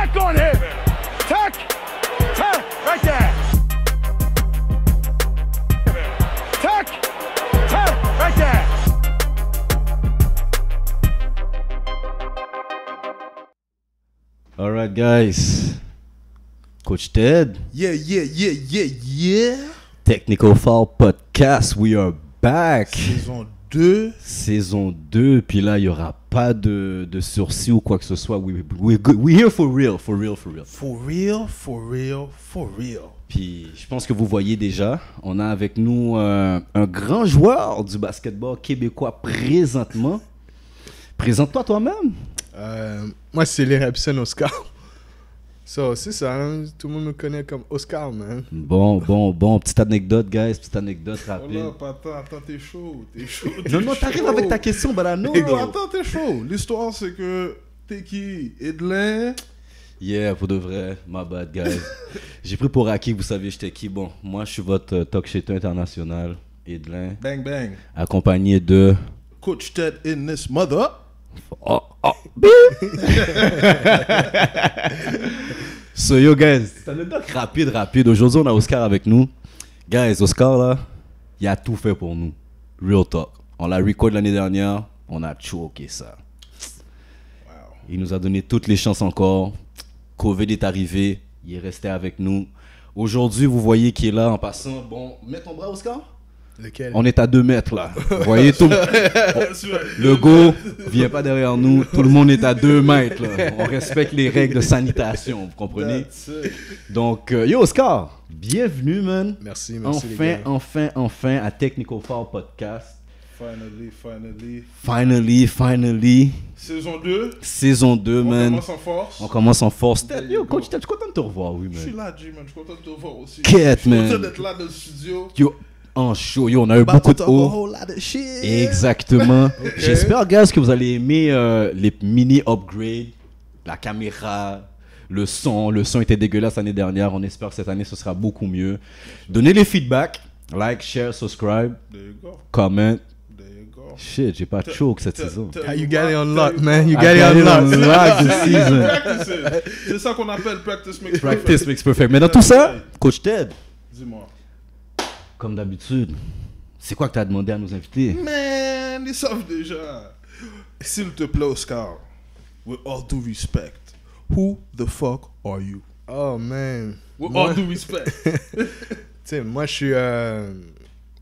Tack on him! Tack! Tack! Right there! Tack! Tack! Right there! All right, guys. Coach Ted, Yeah. Technical Foul Podcast, we are back. Saison 2. Saison 2, puis là, il n'y aura pas de sursis ou quoi que ce soit. We here for real. For real. Puis je pense que vous voyez déjà, on a avec nous un grand joueur du basketball québécois présentement. Présente-toi toi-même. Moi, c'est les Repson Oscar. So, c'est ça, hein? Tout le monde me connaît comme Oscar, man. Bon. Petite anecdote, guys. Petite anecdote rapide. Oh là, attends, t'es chaud. Non, t'arrives avec ta question, Barano. Non, attends, t'es chaud. L'histoire, c'est que t'es qui? Edlin? Yeah, pour de vrai, my bad, guys. J'ai pris pour acquis, vous savez, j'étais qui. Bon, moi, je suis votre talk show international, Edlin, Bang. accompagné de... Coach Ted in this mother. Oh, So, yo, guys, c'est un anecdote rapide. Aujourd'hui, on a Oscar avec nous. Guys, Oscar, là, il a tout fait pour nous. Real talk. On l'a record l'année dernière, on a choqué ça. Il nous a donné toutes les chances encore. Covid est arrivé, il est resté avec nous. Aujourd'hui, vous voyez qu'il est là en passant. Bon, mets ton bras, Oscar. Lequel? On est à 2 mètres là. Vous voyez tout. Le go vient pas derrière nous. Tout le monde est à 2 mètres là. On respecte les règles de sanitation, vous comprenez? Donc, yo Oscar, bienvenue man. Merci les gars. Enfin à Technical Foul Podcast. Finally. Saison 2 man. On commence en force. Yo coach, t'es content de te revoir, oui man. Je suis là, G, man. Je suis content de te voir aussi. Quête, man. Je suis content d'être là dans le studio. Yo, en show, yo, on a eu beaucoup de haut. Exactement. Okay. J'espère, guys, que vous allez aimer les mini upgrades, la caméra, le son. Le son était dégueulasse l'année dernière. On espère que cette année, ce sera beaucoup mieux. Donnez les feedbacks. Like, share, subscribe, There you go. comment. There you go. Shit, j'ai pas de choke cette saison. You got it on lock, man. You I got it on lock. this season. Practice it. C'est ça qu'on appelle practice makes Practice makes perfect. Mais dans tout ça, Coach Ted, Dis-moi. comme d'habitude, c'est quoi que tu as demandé à nos invités? Man, ils savent déjà. S'il te plaît, Oscar, with all due respect, who the fuck are you? Oh, man. With Moi- all due respect. Tu sais, moi, je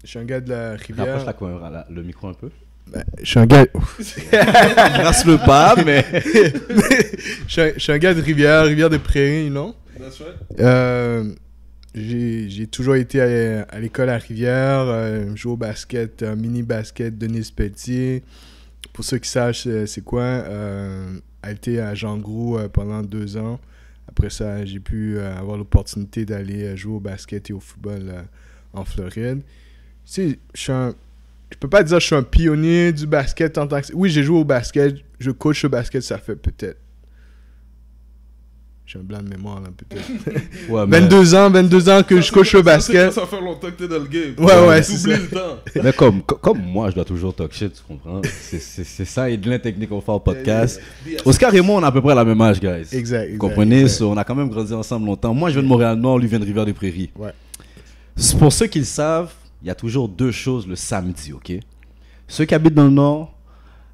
suis un gars de la Rivière. Rapproche la caméra, le micro un peu. Ben, je suis un gars... Brasse-le pas, mais... je suis un gars de Rivière des Prairies, non? That's right. J'ai toujours été à l'école à Rivière, joué au basket, mini-basket, Denis Pelletier. Pour ceux qui sachent c'est quoi, a été à Jean Gros pendant 2 ans. Après ça, j'ai pu avoir l'opportunité d'aller jouer au basket et au football en Floride. Tu sais, je peux pas dire que je suis un pionnier du basket en tant que... Oui, j'ai joué au basket, je coach au basket, ça fait peut-être... J'ai un blanc de mémoire là, peut-être. Ouais, mais... 22 ans que je coach au basket. Ça fait longtemps que t'es dans le game. Ouais, c'est T'oublies ça. le temps. Mais comme moi, je dois toujours talk shit, tu comprends? C'est ça, Edlin Technical Foul Podcast. Oscar et moi, on a à peu près la même âge, guys. Exact. Vous comprenez? So, on a quand même grandi ensemble longtemps. Moi, je viens de Montréal-Nord, lui vient de Rivière-des-Prairies. Ouais. C'est pour ceux qui le savent, il y a toujours 2 choses le samedi, ok? Ceux qui habitent dans le Nord,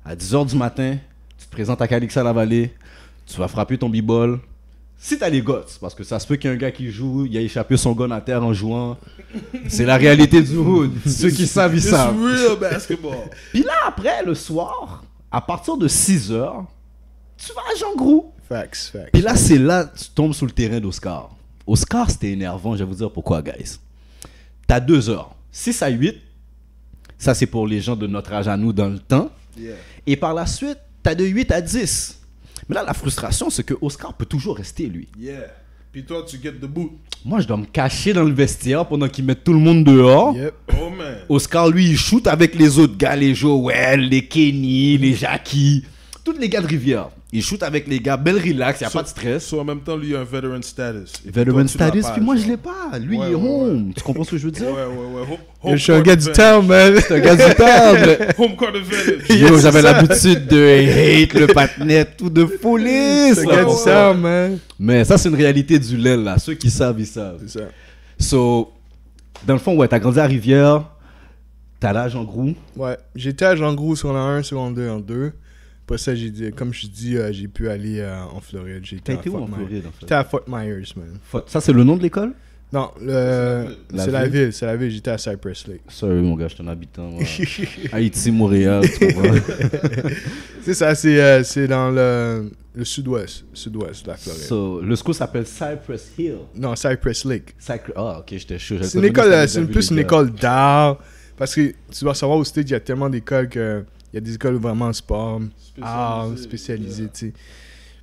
à 10h du matin, tu te présentes à Calixa-la-Vallée, tu vas frapper ton b-ball. Si t'as les guts, parce que ça se peut qu'il y ait un gars qui joue, il a échappé son gun à terre en jouant. C'est la réalité du hood. Ceux qui savent, ils It's savent. real basketball. Puis là, après, le soir, à partir de 6h, tu vas à Jean Gros. Facts. Puis là, c'est là que tu tombes sur le terrain d'Oscar. Oscar, c'était énervant, je vais vous dire pourquoi, guys. T'as 2 heures. 6 à 8, ça c'est pour les gens de notre âge à nous dans le temps. Yeah. Et par la suite, t'as de 8 à 10. Mais là, la frustration, c'est que Oscar peut toujours rester, lui. Yeah. Puis toi, tu get the boot. Moi, je dois me cacher dans le vestiaire pendant qu'ils mettent tout le monde dehors. Yep. Oh man. Oscar, lui, il shoot avec les autres gars, les Joel, les Kenny, les Jackie, tous les gars de Rivière. Il shoot avec les gars, belle relax, y a pas de stress. So, en même temps, lui, il a un veteran status. Et Veteran toi, tu l'as status, pas, puis moi je genre. l'ai pas. Lui, Ouais, il est ouais, home. Tu comprends ce que je veux dire? Ouais. Je suis un gars du town, man. C'est un gars du table. Home court advantage. Yo, j'avais l'habitude de hate le patinet, tout de police. C'est un là, gars pour du ça. town, man. Mais ça, c'est une réalité du LEL, là. Ceux qui savent, ils savent. C'est ça. So, dans le fond, ouais, t'as grandi à Rivière, t'as l'âge en gros. Ouais, j'étais à Jean Gros sur la 1, seconde 2 en 2. Après ça, comme je dis, j'ai pu aller en Floride. T'as été où en Floride, en fait? J'étais à Fort Myers, man. Ça, c'est le nom de l'école? Non, La c'est la ville. C'est la ville. J'étais à Cypress Lake. Sorry, mon gars, je suis un habitant. Moi. Haïti, Montréal, tu comprends? C'est ça, c'est dans le sud-ouest de la Floride. So, le school s'appelle Cypress Hill. Non, Cypress Lake. Ah, ok, j'étais chaud. C'est une école, c'est plus une école d'art. Parce que tu dois savoir, au States, il y a tellement d'écoles que. Il y a des écoles vraiment sport, art, spécialisées, tu sais.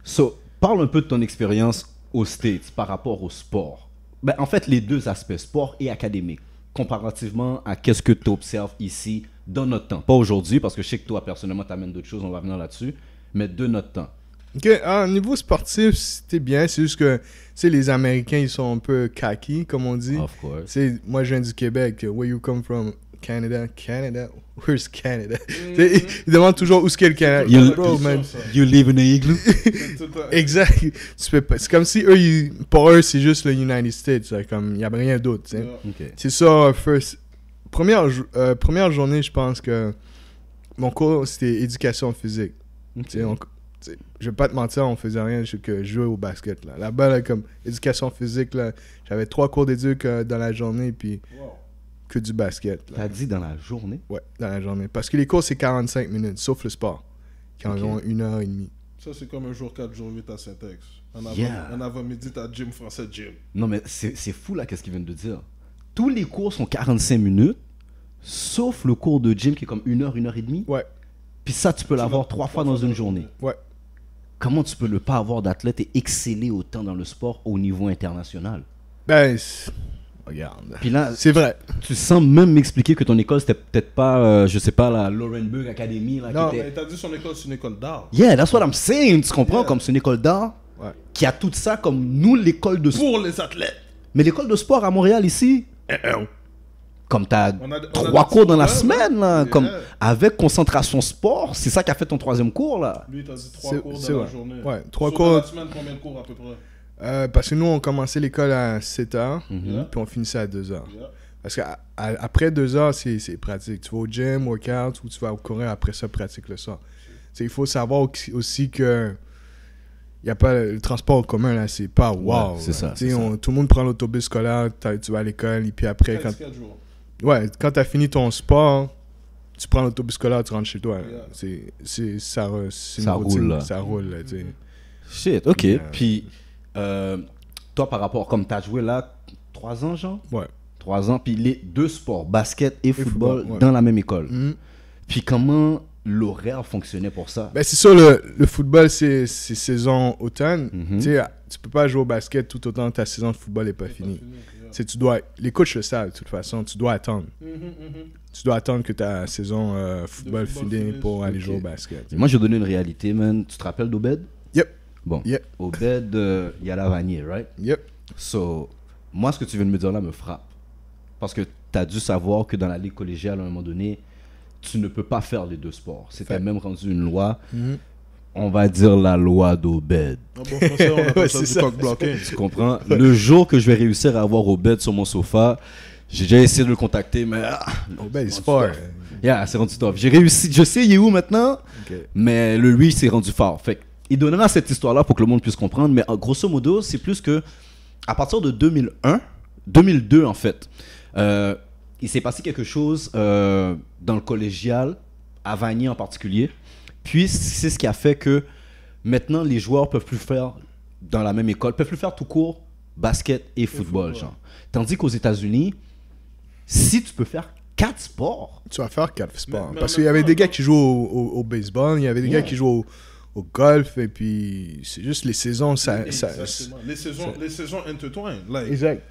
So, parle un peu de ton expérience aux States par rapport au sport. Ben, en fait, les deux aspects, sport et académique, comparativement à qu'est-ce que tu observes ici dans notre temps. Pas aujourd'hui, parce que je sais que toi, personnellement, tu amènes d'autres choses, on va venir là-dessus, mais de notre temps. Ok, au niveau sportif, c'était bien. C'est juste que, tu sais, les Américains, ils sont un peu kaki, comme on dit. Of course. Tu sais, moi, je viens du Québec. Where you come from? Canada? Where's Canada? Ils demandent toujours où est-ce qu'est le Canada. Bro, man. You live in a igloo? Exact. C'est comme si eux, pour eux, c'est juste le United States. Là, comme, il n'y a rien d'autre. Tu sais. Ok. C'est ça, première journée, je pense que mon cours, c'était éducation physique. Ok. Tu sais, je vais pas te mentir, on faisait rien que jouer au basket. Là-bas, là, comme éducation physique, là, j'avais 3 cours d'éduc dans la journée, puis que du basket. Là. T'as dit dans la journée? Ouais, dans la journée. Parce que les cours, c'est 45 minutes, sauf le sport, qui est environ 1h30. Ça, c'est comme un jour 4, jour 8 à Saint-Ex. En avant-midi, t'as gym français, gym. Non, mais c'est fou là, qu'est-ce qu'ils viennent de dire. Tous les cours sont 45 minutes, sauf le cours de gym qui est comme 1h, 1h30. Ouais, Puis ça, tu peux l'avoir 3 fois dans une journée. ouais. Comment tu peux ne pas avoir d'athlète et exceller autant dans le sport au niveau international? Ben, regarde. Puis là, C'est vrai. tu sens même m'expliquer que ton école, c'était peut-être pas, je sais pas, la Laurenburg Academy. Là, Non, qui était... Mais t'as dit son école, c'est une école d'art. Yeah, that's what I'm saying. Tu comprends? Comme c'est une école d'art Ouais. qui a tout ça comme nous, l'école de sport. Pour les athlètes. Mais l'école de sport à Montréal ici, comme t'as On a 3 cours dans la ouais, semaine, là, ouais. comme avec concentration sport, c'est ça qui a fait ton 3e cours, là. Lui, t'as dit 3 C'est- cours c'est dans la vrai. journée. Ouais, 3 Sur cours. la semaine, combien de cours à peu près? Parce que nous, on commençait l'école à 7h, Mhm. puis on finissait à 2h. Yeah. Parce qu'après 2h, c'est pratique. Tu vas au gym, workout, ou tu vas courir, après ça, pratique le soir. T'sais, il faut savoir aussi que y a pas le transport en commun, là, c'est pas wow. Ouais, c'est là. ça, T'sais, c'est ça. tout le monde prend l'autobus scolaire, tu vas à l'école, et puis après, quand 4 jours. t'as fini ton sport, tu prends l'autobus scolaire, tu rentres chez toi. là. Yeah. C'est une Ça routine, roule, là. Ça roule, là, t'sais. Shit, ok. Yeah. Puis, toi, par rapport, comme t'as joué là, 3 ans, genre? Ouais. 3 ans, puis les 2 sports, basket et football, football, ouais. dans la même école. Mhm. Puis comment l'horaire fonctionnait pour ça? Ben, c'est ça, le football, c'est saison automne. Mhm. Tu sais, tu peux pas jouer au basket tout autant que ta saison de football n'est pas finie. Tu sais, les coachs le savent, de toute façon, tu dois attendre. Tu dois attendre que ta saison football football finisse finisse. pour aller Ok. jouer au basket. Et moi, je vais donner une réalité, man. Tu te rappelles d'Obed? Yep, Bon. Yep. Obed, il y a la Vanier, right? yep. So, moi, ce que tu viens de me dire là me frappe. Parce que tu as dû savoir que dans la ligue collégiale, à un moment donné, tu ne peux pas faire les 2 sports. C'était Fait. même rendu une loi. Mhm. On va dire la loi d'Obed. En bon français, on appelle Ouais, ça c'est du ça. coq bloqué. Tu comprends? Le jour que je vais réussir à avoir Obed sur mon sofa, j'ai déjà essayé de le contacter, mais Oh, ben, c'est fort. yeah, c'est rendu top. J'ai réussi. Je sais il est où maintenant, Ok. mais le lui, c'est rendu fort. Fait il donnera cette histoire-là pour que le monde puisse comprendre, mais grosso modo, c'est plus que à partir de 2002 en fait, il s'est passé quelque chose dans le collégial, à Vanier en particulier. Puis c'est ce qui a fait que maintenant les joueurs peuvent plus faire dans la même école, peuvent plus faire tout court basket et football, genre. Tandis qu'aux États-Unis, si tu peux faire 4 sports, Tu vas faire 4 sports. Mais Parce qu'il y avait maintenant, des gars qui jouent au baseball, il y avait des Yeah. gars qui jouent au golf, et puis c'est juste les saisons, Exactement. Les saisons intertwinent. Like, Exact.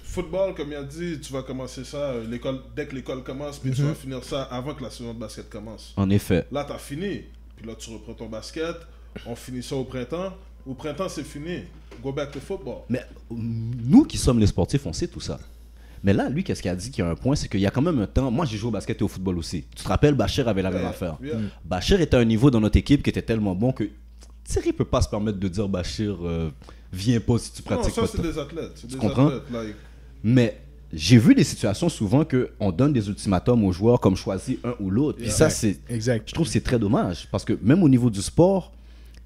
football, comme il a dit, tu vas commencer ça dès que l'école commence, puis tu vas finir ça avant que la saison de basket commence. en effet. Là, tu as fini. Puis là, tu reprends ton basket. on finit ça au printemps. Au printemps, c'est fini. Go back to football. Mais nous qui sommes les sportifs, on sait tout ça. Mais là, lui, qu'est-ce qu'il a dit qu'il y a un point, c'est qu'il y a quand même un temps. Moi, j'ai joué au basket et au football aussi. Tu te rappelles, Bachir avait la même affaire. Yeah. Bachir était à un niveau dans notre équipe qui était tellement bon que Thierry peut pas se permettre de dire Bachir, viens pas si tu Non, pratiques ça, pas. c'est des athlètes. C'est des comprends? athlètes. Like, Mais j'ai vu des situations souvent qu'on donne des ultimatums aux joueurs comme choisir un ou l'autre. Puis ça, c'est, Exact. je trouve que c'est très dommage. Parce que même au niveau du sport,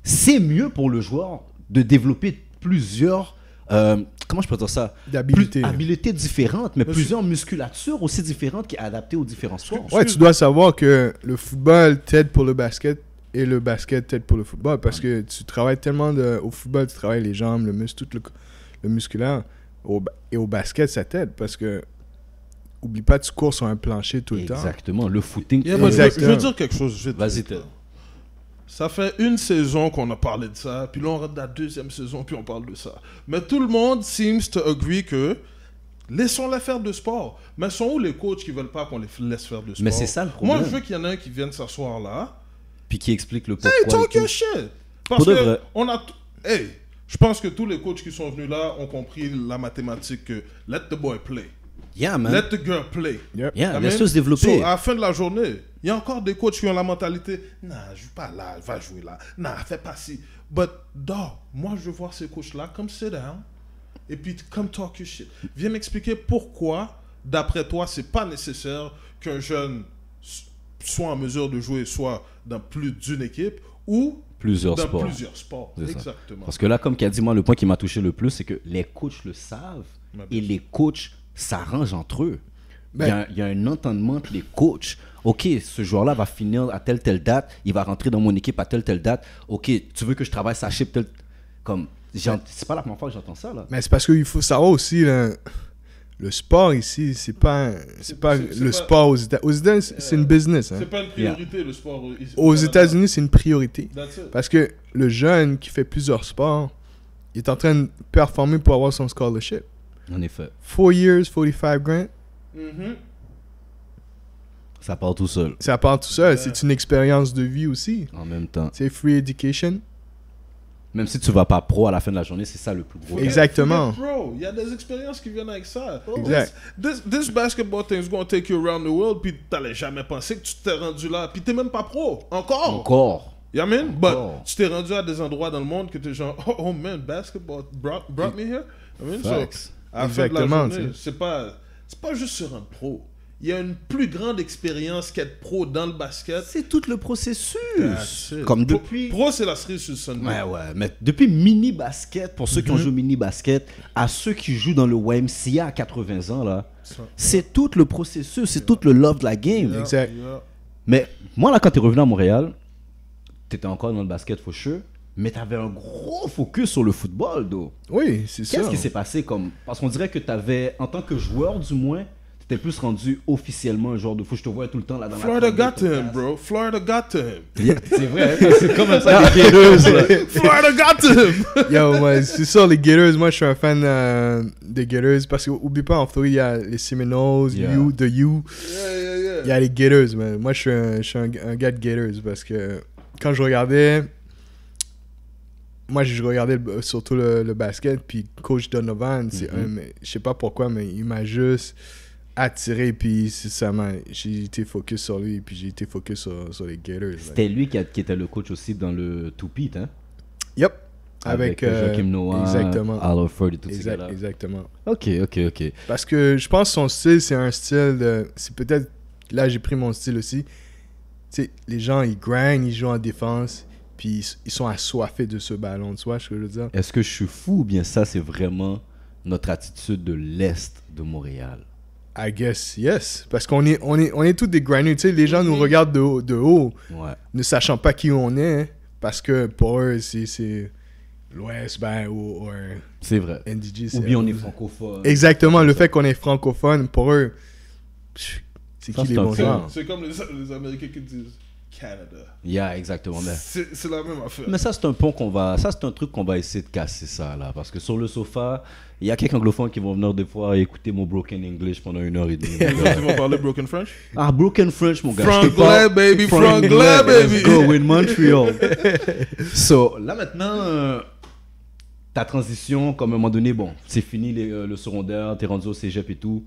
c'est mieux pour le joueur de développer plusieurs, comment je peux dire ça? D'habilités. Habilités différentes, mais plusieurs musculatures aussi différentes qui sont adaptées aux différents sports. Ouais, tu dois savoir que le football t'aide pour le basket et le basket t'aide pour le football parce que tu travailles tellement au football, tu travailles les jambes, le muscle, tout le musculaire. Et au basket, ça t'aide parce que oublie pas, tu cours sur un plancher tout le temps. Exactement, le footing. yeah, mais je Exactement. veux dire quelque chose vite. Vas-y, vite, Ted. là. Ça fait une saison qu'on a parlé de ça, puis là on rentre dans la deuxième saison, puis on parle de ça. Mais tout le monde seems to agree que laissons-les faire de sport. Mais sont où les coachs qui veulent pas qu'on les laisse faire de sport? Mais c'est ça le problème. Moi, je veux qu'il y en ait un qui vienne s'asseoir là. Puis qui explique le pourquoi. Hey, et talk tout. your shit! Parce Pour de que vrai. on a... Hey, je pense que tous les coachs qui sont venus là ont compris la mathématique que let the boy play. Yeah, man. Let the girl play. Yep. Yeah, I laisse-le mean, se développer. so, à la fin de la journée, il y a encore des coachs qui ont la mentalité nah, joue pas là, va jouer là. Nah, fais pas ci. But, dog, moi, je veux voir ces coachs-là, come sit down, et puis come talk your shit. Viens m'expliquer pourquoi, d'après toi, c'est pas nécessaire qu'un jeune soit en mesure de jouer soit dans plus d'une équipe ou Plusieurs dans sports. plusieurs sports. C'est ça. Exactement. Parce que là, comme qu'a dit, moi, le point qui m'a touché le plus, c'est que les coachs le savent Mais et bien les coachs s'arrangent entre eux. Ben- Il y a un entendement entre les coachs. OK, ce joueur-là va finir à telle date, il va rentrer dans mon équipe à telle date. OK, tu veux que je travaille sa chip comme c'est pas la première fois que j'entends ça là. Mais c'est parce qu'il faut savoir aussi, là, le sport ici, c'est pas c'est le pas- sport aux États-Unis. Aux États-Unis, c'est une business. Hein. C'est pas une priorité, le sport. ici, Aux Canada. États-Unis, c'est une priorité. That's it. Parce que le jeune qui fait plusieurs sports, il est en train de performer pour avoir son scholarship. En effet, 4 years, 45 grand, Mhm. ça part tout seul ça part tout seul. C'est une expérience de vie aussi. en même temps. C'est free education. Même si tu vas pas pro à la fin de la journée, c'est ça le plus gros. Exactement. Bro, il y a des expériences qui viennent avec ça. Exact. This basketball thing is going to take you around the world, puis t'allais jamais penser que tu t'es rendu là, puis t'es même pas pro. Encore. Encore. You know what I mean? But Encore. tu t'es rendu à des endroits dans le monde que t'es genre, oh man, basketball brought me here. I mean, Facts. so, à la fin de la Exactement, journée, tu c'est pas juste se rendre pro. Il y a une plus grande expérience qu'être pro dans le basket. C'est tout le processus. That's it. Comme Pro- depuis. Pro, c'est la cerise sur le Sunday. Ouais, mais depuis mini basket, pour ceux qui ont joué mini basket, à ceux qui jouent dans le YMCA à 80 ans là, c'est tout le processus, c'est tout le love de la game. Exact. Yeah. Mais moi là, quand t'es revenu à Montréal, t'étais encore dans le basket for sure, mais t'avais un gros focus sur le football, though. Oui, c'est ça. Qu'est-ce qui s'est passé comme parce qu'on dirait que t'avais, en tant que joueur du moins, t'étais plus rendu officiellement un joueur de foot. Je te voyais tout le temps là dans Florida la got to him, bro. Florida got to him. C'est vrai, hein, c'est comme ça les Gators, là. Florida got to him. Yo, ouais, c'est ça, les Gators. Moi, je suis un fan des Gators parce qu'oublie pas, en Floride, il y a les Seminoles, Yeah. The U. Yeah. Il y a les Gators, man. Moi, je suis un gars de Gators parce que quand je regardais. Moi, je regardais surtout le basket, puis Coach Donovan, je sais pas pourquoi, mais il m'a juste attiré, puis j'ai été focus sur lui, puis j'ai été focus sur les Gators. C'était lui qui était le coach aussi dans le Two Pete, hein? Yep. Avec Joachim Noah, exactement. Al Horford et tout ces gars-là. Exactement. Ok. Parce que je pense que son style, c'est un style de... C'est peut-être... Là, j'ai pris mon style aussi. Tu sais, les gens, ils grind, ils jouent en défense, puis ils sont assoiffés de ce ballon, tu vois ce que je veux dire? Est-ce que je suis fou ou bien ça, c'est vraiment notre attitude de l'Est de Montréal? I guess, yes. Parce qu'on est tous des grinders. Tu sais, les gens nous regardent de haut, Ouais. ne sachant pas qui on est, hein, parce que pour eux, c'est l'Ouest, ben, ou C'est vrai. NDG. Ou bien on est francophone. Exactement, le fait qu'on est francophone, pour eux, c'est Ça, qui c'est les un bons fait. gens? C'est comme les Américains qui disent Canada. Yeah, exactement. C'est la même affaire. Mais ça, c'est un pont ça, c'est un truc qu'on va essayer de casser ça, là. Parce que sur le sofa, il y a quelques anglophones qui vont venir des fois écouter mon broken English pendant 1h30. Tu vas parler broken French? Ah, broken French, mon gars. Franglais, baby, franglais, baby. Let's go, in Montreal. So, là, maintenant, ta transition, comme à un moment donné, bon, c'est fini le secondaire, t'es rendu au cégep et tout.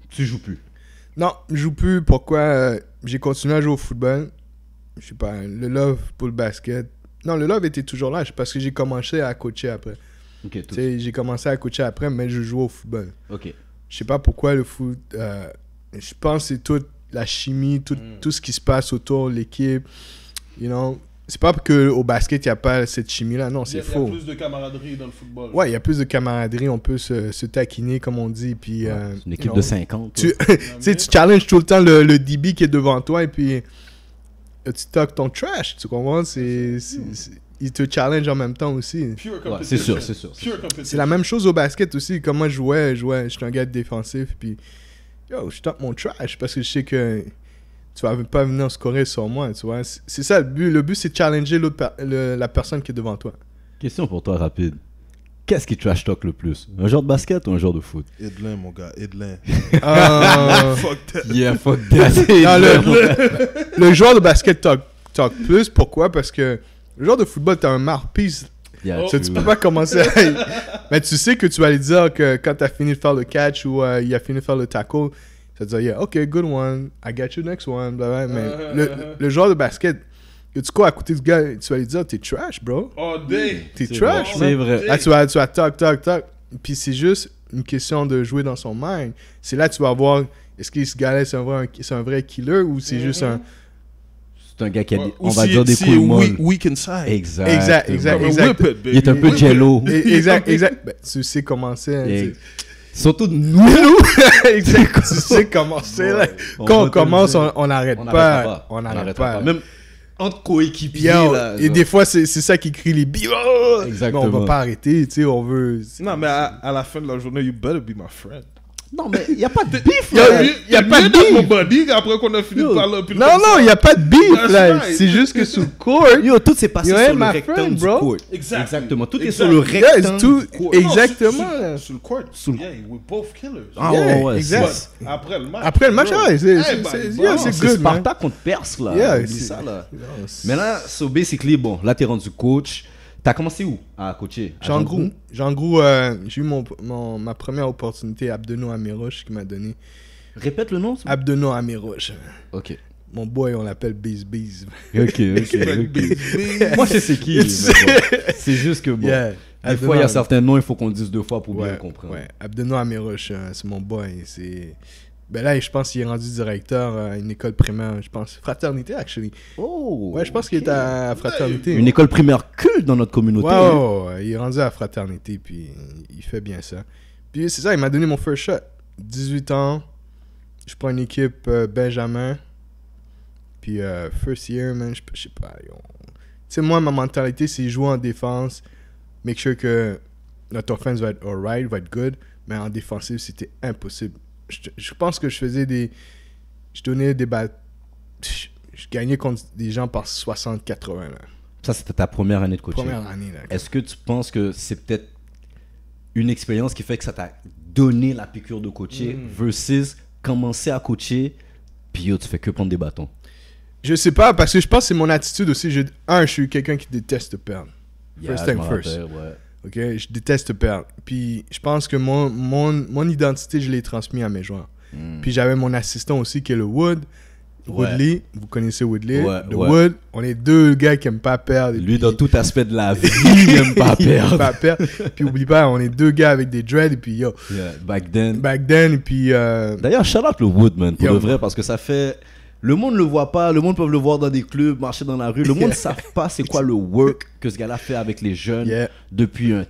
Tu joues plus. Non, je joue plus. Pourquoi? J'ai continué à jouer au football. Je sais pas, le love pour le basket. Non, le love était toujours là, parce que j'ai commencé à coacher après. Ok, Tu sais, j'ai commencé à coacher après, mais je joue au football. Ok. Je sais pas pourquoi le foot. Je pense que c'est toute la chimie, tout ce qui se passe autour de l'équipe. You know, c'est pas qu'au basket, il n'y a pas cette chimie-là. Non, c'est faux. Il y a plus de camaraderie dans le football. Ouais, il y a plus de camaraderie. On peut se taquiner, comme on dit. Puis, C'est une équipe de 50. Tu challenges tout le temps le DB qui est devant toi et puis tu talk ton trash. Tu comprends? Il te challenge en même temps aussi. Pure Ouais, c'est sûr, c'est sûr. Pure competition. C'est la même chose au basket aussi. Comme moi, je jouais, j'étais un gars défensif. Puis, je tape mon trash parce que je sais que tu vas pas venir scorer sur moi. Tu vois? C'est ça le but. Le but, c'est de challenger la personne qui est devant toi. Question pour toi, rapide. Qu'est-ce qui trash talk le plus? Un joueur de basket ou un joueur de foot? Edlin, mon gars, Edlin. Fuck that. Yeah, fuck that. Le joueur de basket talk plus. Pourquoi? Parce que le joueur de football, t'as un mouthpiece. Yeah, Tu peux pas commencer à... Mais tu sais que tu vas lui dire que quand t'as fini de faire le catch ou il a fini de faire le tackle, ça te dit, yeah, OK, good one, I got you next one. Blah, blah. Mais le joueur de basket, que tu cours à côté du gars, tu vas lui dire, t'es trash, bro. All day. T'es trash, C'est man. vrai. Là, tu vas talk. Puis c'est juste une question de jouer dans son mind. C'est là que tu vas voir, est-ce que ce gars-là, c'est un vrai killer ou c'est juste un... C'est un gars qui a, Ou on va si- dire, des si couilles molles. weak inside. Exact. Whip it, baby. Il est un peu Whip it. jello. Exact. Ben, tu sais comment c'est. Hein, Et- tu sais. Surtout nous. Exact. Tu sais comment c'est. Là. On Quand va on te commence, le dire. on n'arrête On pas. n'arrêtera On n'arrête n'arrêtera pas. Même entre coéquipiers. Yo, là, et genre. des fois, c'est ça qui crie les billes. Oh! Exactement. Mais on va pas arrêter. Tu sais, on veut. Non, mais à la fin de la journée, you better be my friend. Non, mais il n'y a pas de beef. Yo, là. y a pas de beef. Mon beef. buddy, après qu'on a fini de Yo. parler. puis Non, comme non, ça. il n'y a pas de beef. That's Là. right. C'est juste que sous le court. Yo, tout s'est passé You sur ain't le my rectangle friend, du bro. court. Exactly. Exactement. Tout est Exactly. sur le Yeah, rectangle c'est tout. du court. Exactement. là. Sur le court. Sur le- Yeah, we're both killers. Ah Yeah, ouais, exact. But après le match. Après le match, bro, ouais, c'est hey, yeah, bah, c'est C'est good, man. Sparta contre Perse, là. Yeah, Oublie c'est- ça, là. Non, c'est- Mais là, so basically, bon, là, t'es rendu coach. T'as commencé où à coacher? À Jean Groux, j'ai eu ma première opportunité à Abdeno Amirouche qui m'a donné. Répète le nom. s'il vous Abdeno Amirouche. plaît. Mon boy, on l'appelle Beez. Ok. Moi, je sais c'est qui. mais bon, c'est juste que, bon, Yeah. des fois, il y a certains noms, il faut qu'on le dise 2 fois pour bien comprendre. Ouais. Abdeno Amirouche, c'est mon boy. Ben là, je pense qu'il est rendu directeur à une école primaire, je pense. Fraternité, actually. Oh! Ouais, je pense qu'il est à Fraternité. Une école primaire culte dans notre communauté. Ouais, il est rendu à Fraternité, puis il fait bien ça. Puis c'est ça, il m'a donné mon first shot. 18 ans, je prends une équipe Benjamin. Puis first year, man, je sais pas. Tu sais, moi, ma mentalité, c'est jouer en défense, make sure que notre offense va être alright, va être good, mais en défensive, c'était impossible. Je pense que je donnais des balles. Je gagnais contre des gens par 60-80, là. Ça, c'était ta première année de coaching. Première année, là. Est-ce que tu penses que c'est peut-être une expérience qui fait que ça t'a donné la piqûre de coacher versus commencer à coacher, puis yo, tu fais que prendre des bâtons? Je sais pas, parce que je pense que c'est mon attitude aussi. Je suis quelqu'un qui déteste perdre. First Yeah, thing je me first. rappelle, ouais. Ok, je déteste perdre. Puis je pense que mon identité, je l'ai transmis à mes joueurs. Puis j'avais mon assistant aussi qui est le Wood. Woodley, vous connaissez Woodley. Ouais, le ouais. Wood, on est deux gars qui aiment pas perdre. Et Lui, puis- dans tout aspect de la vie, il n'aime pas il aime perdre. pas perdre. Puis oublie pas, on est deux gars avec des dreads. Et puis yo, Yeah, back then. back then, et puis D'ailleurs, shout out le Wood, man, pour Yo. de vrai, parce que ça fait. Le monde ne le voit pas, le monde peut le voir dans des clubs, marcher dans la rue. Le monde ne sait pas c'est quoi le work que ce gars-là fait avec les jeunes Yeah. depuis un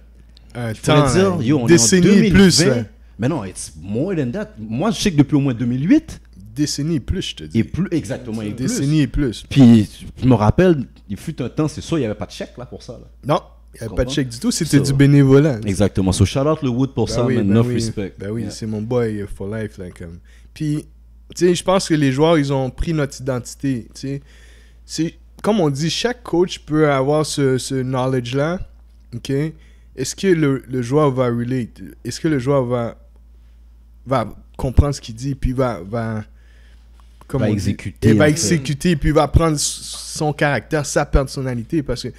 un temps. temps, Dire, là, yo, on décennie est en 2020. plus. Là. Mais non, it's more than that. Moi, je sais que depuis au moins 2008, Décennie plus, je te dis. et plus exactement, et plus. Décennie et plus. Puis, je me rappelle, il fut un temps, c'est sûr, il n'y avait pas de chèque là pour ça. Là. Non, il n'y avait pas de comprends? chèque du tout. C'était So- du bénévolat. Exactement. So, shout out le Wood pour ça, man. Enough oui. respect. Ben oui, Yeah. c'est mon boy for life. Là, comme. Puis, tu sais, je pense que les joueurs, ils ont pris notre identité. Tu sais, comme on dit, chaque coach peut avoir ce knowledge-là. OK? Est-ce que le joueur va relate? Est-ce que le joueur va comprendre ce qu'il dit, puis va exécuter. Il va exécuter, puis va prendre son caractère, sa personnalité. Parce que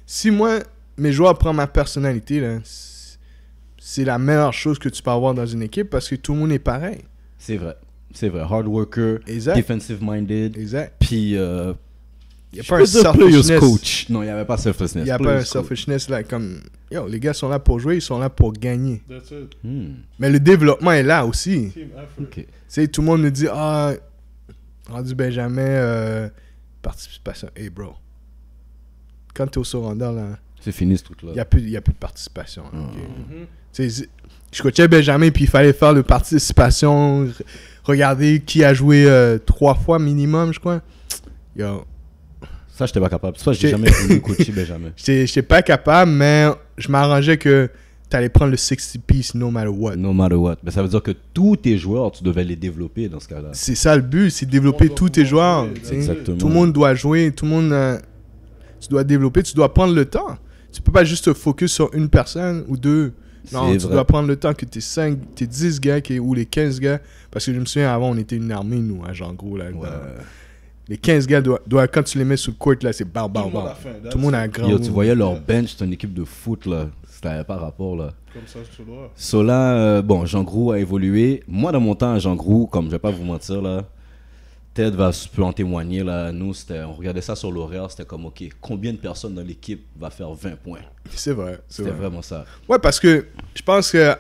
si moi, mes joueurs prennent ma personnalité, là, c'est la meilleure chose que tu peux avoir dans une équipe parce que tout le monde est pareil. C'est vrai. Hard worker, Exact. defensive-minded. Exact. Puis, Il n'y a pas un selfishness. Coach. Non, il n'y avait pas selfishness. Il n'y a pas un selfishness là, comme, yo, les gars sont là pour jouer, ils sont là pour gagner. That's it. Mais le développement est là aussi. Team effort. OK. Tu sais, tout le monde me dit, rendu Benjamin, participation. Hey bro, quand t'es au Soranda, là, C'est fini ce truc-là. il n'y a plus de participation. Là, ok? Tu sais, je coachais Benjamin, puis il fallait faire de participation, regarder qui a joué 3 fois minimum, je crois. Yo, Ça, j'étais pas capable. Ça, j'ai jamais voulu coacher Benjamin. j'étais pas capable, mais je m'arrangeais que t'allais prendre le 60 piece no matter what. No matter what. Mais ça veut dire que tous tes joueurs, tu devais les développer dans ce cas-là. C'est ça le but, c'est de développer tous tes joueurs. tu sais. Exactement. Tout le monde doit jouer, tout le monde... tu dois développer, tu dois prendre le temps. Tu peux pas juste te focus sur une personne ou deux. Non, C'est tu vrai. dois prendre le temps que tes 10 gars ou les 15 gars. Parce que je me souviens, avant, on était une armée, nous, à Jean Gros. Là, Ouais. Les 15 gars, quand tu les mets sur le court, là, c'est bar. Tout le monde a faim, Tout le monde a un grand Yo, mot. tu voyais leur bench, c'est une équipe de foot, là. C'était pas rapport, là. Comme ça, tu dois. So là, bon, Jean Grou a évolué. Moi, dans mon temps, à Jean Grou, comme je vais pas vous mentir, là, Ted peut en témoigner, là. Nous, on regardait ça sur l'horaire, c'était comme, OK, combien de personnes dans l'équipe va faire 20 points? C'est vrai. C'est C'était vrai. vraiment ça. Ouais, parce que je pense que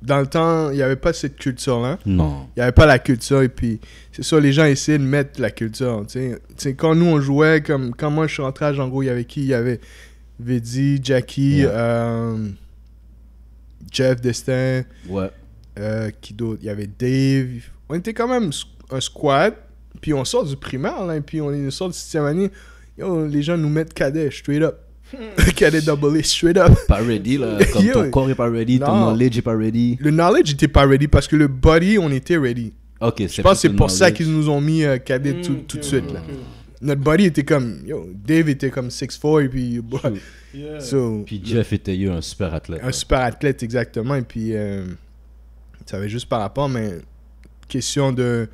dans le temps, il n'y avait pas cette culture-là. Non. Il n'y avait pas la culture. Et puis, c'est ça, les gens essayaient de mettre la culture. Tu sais, quand nous, on jouait, comme quand moi, je suis rentré à Jean Gros, il y avait qui? Il y avait Vedi, Jackie, Jeff Destin, Ouais. qui d'autre? Il y avait Dave. On était quand même un squad. Puis on sort du primaire, là, et puis on sort du 6e année. Yo, les gens nous mettent cadet, straight up. Cadet double A, straight up. Pas ready, là. Comme Yo. ton corps est pas ready, ton Non. knowledge est pas ready. Le knowledge n'était pas ready parce que le body, on était ready. OK, Je pense que c'est pour ça qu'ils nous ont mis cadet tout de suite. Là. Notre body était comme... Yo, Dave était comme 6'4", et puis... Yeah. So, Puis Jeff était un super athlète. un super athlète, exactement. Et puis, ça avait juste par rapport, mais question de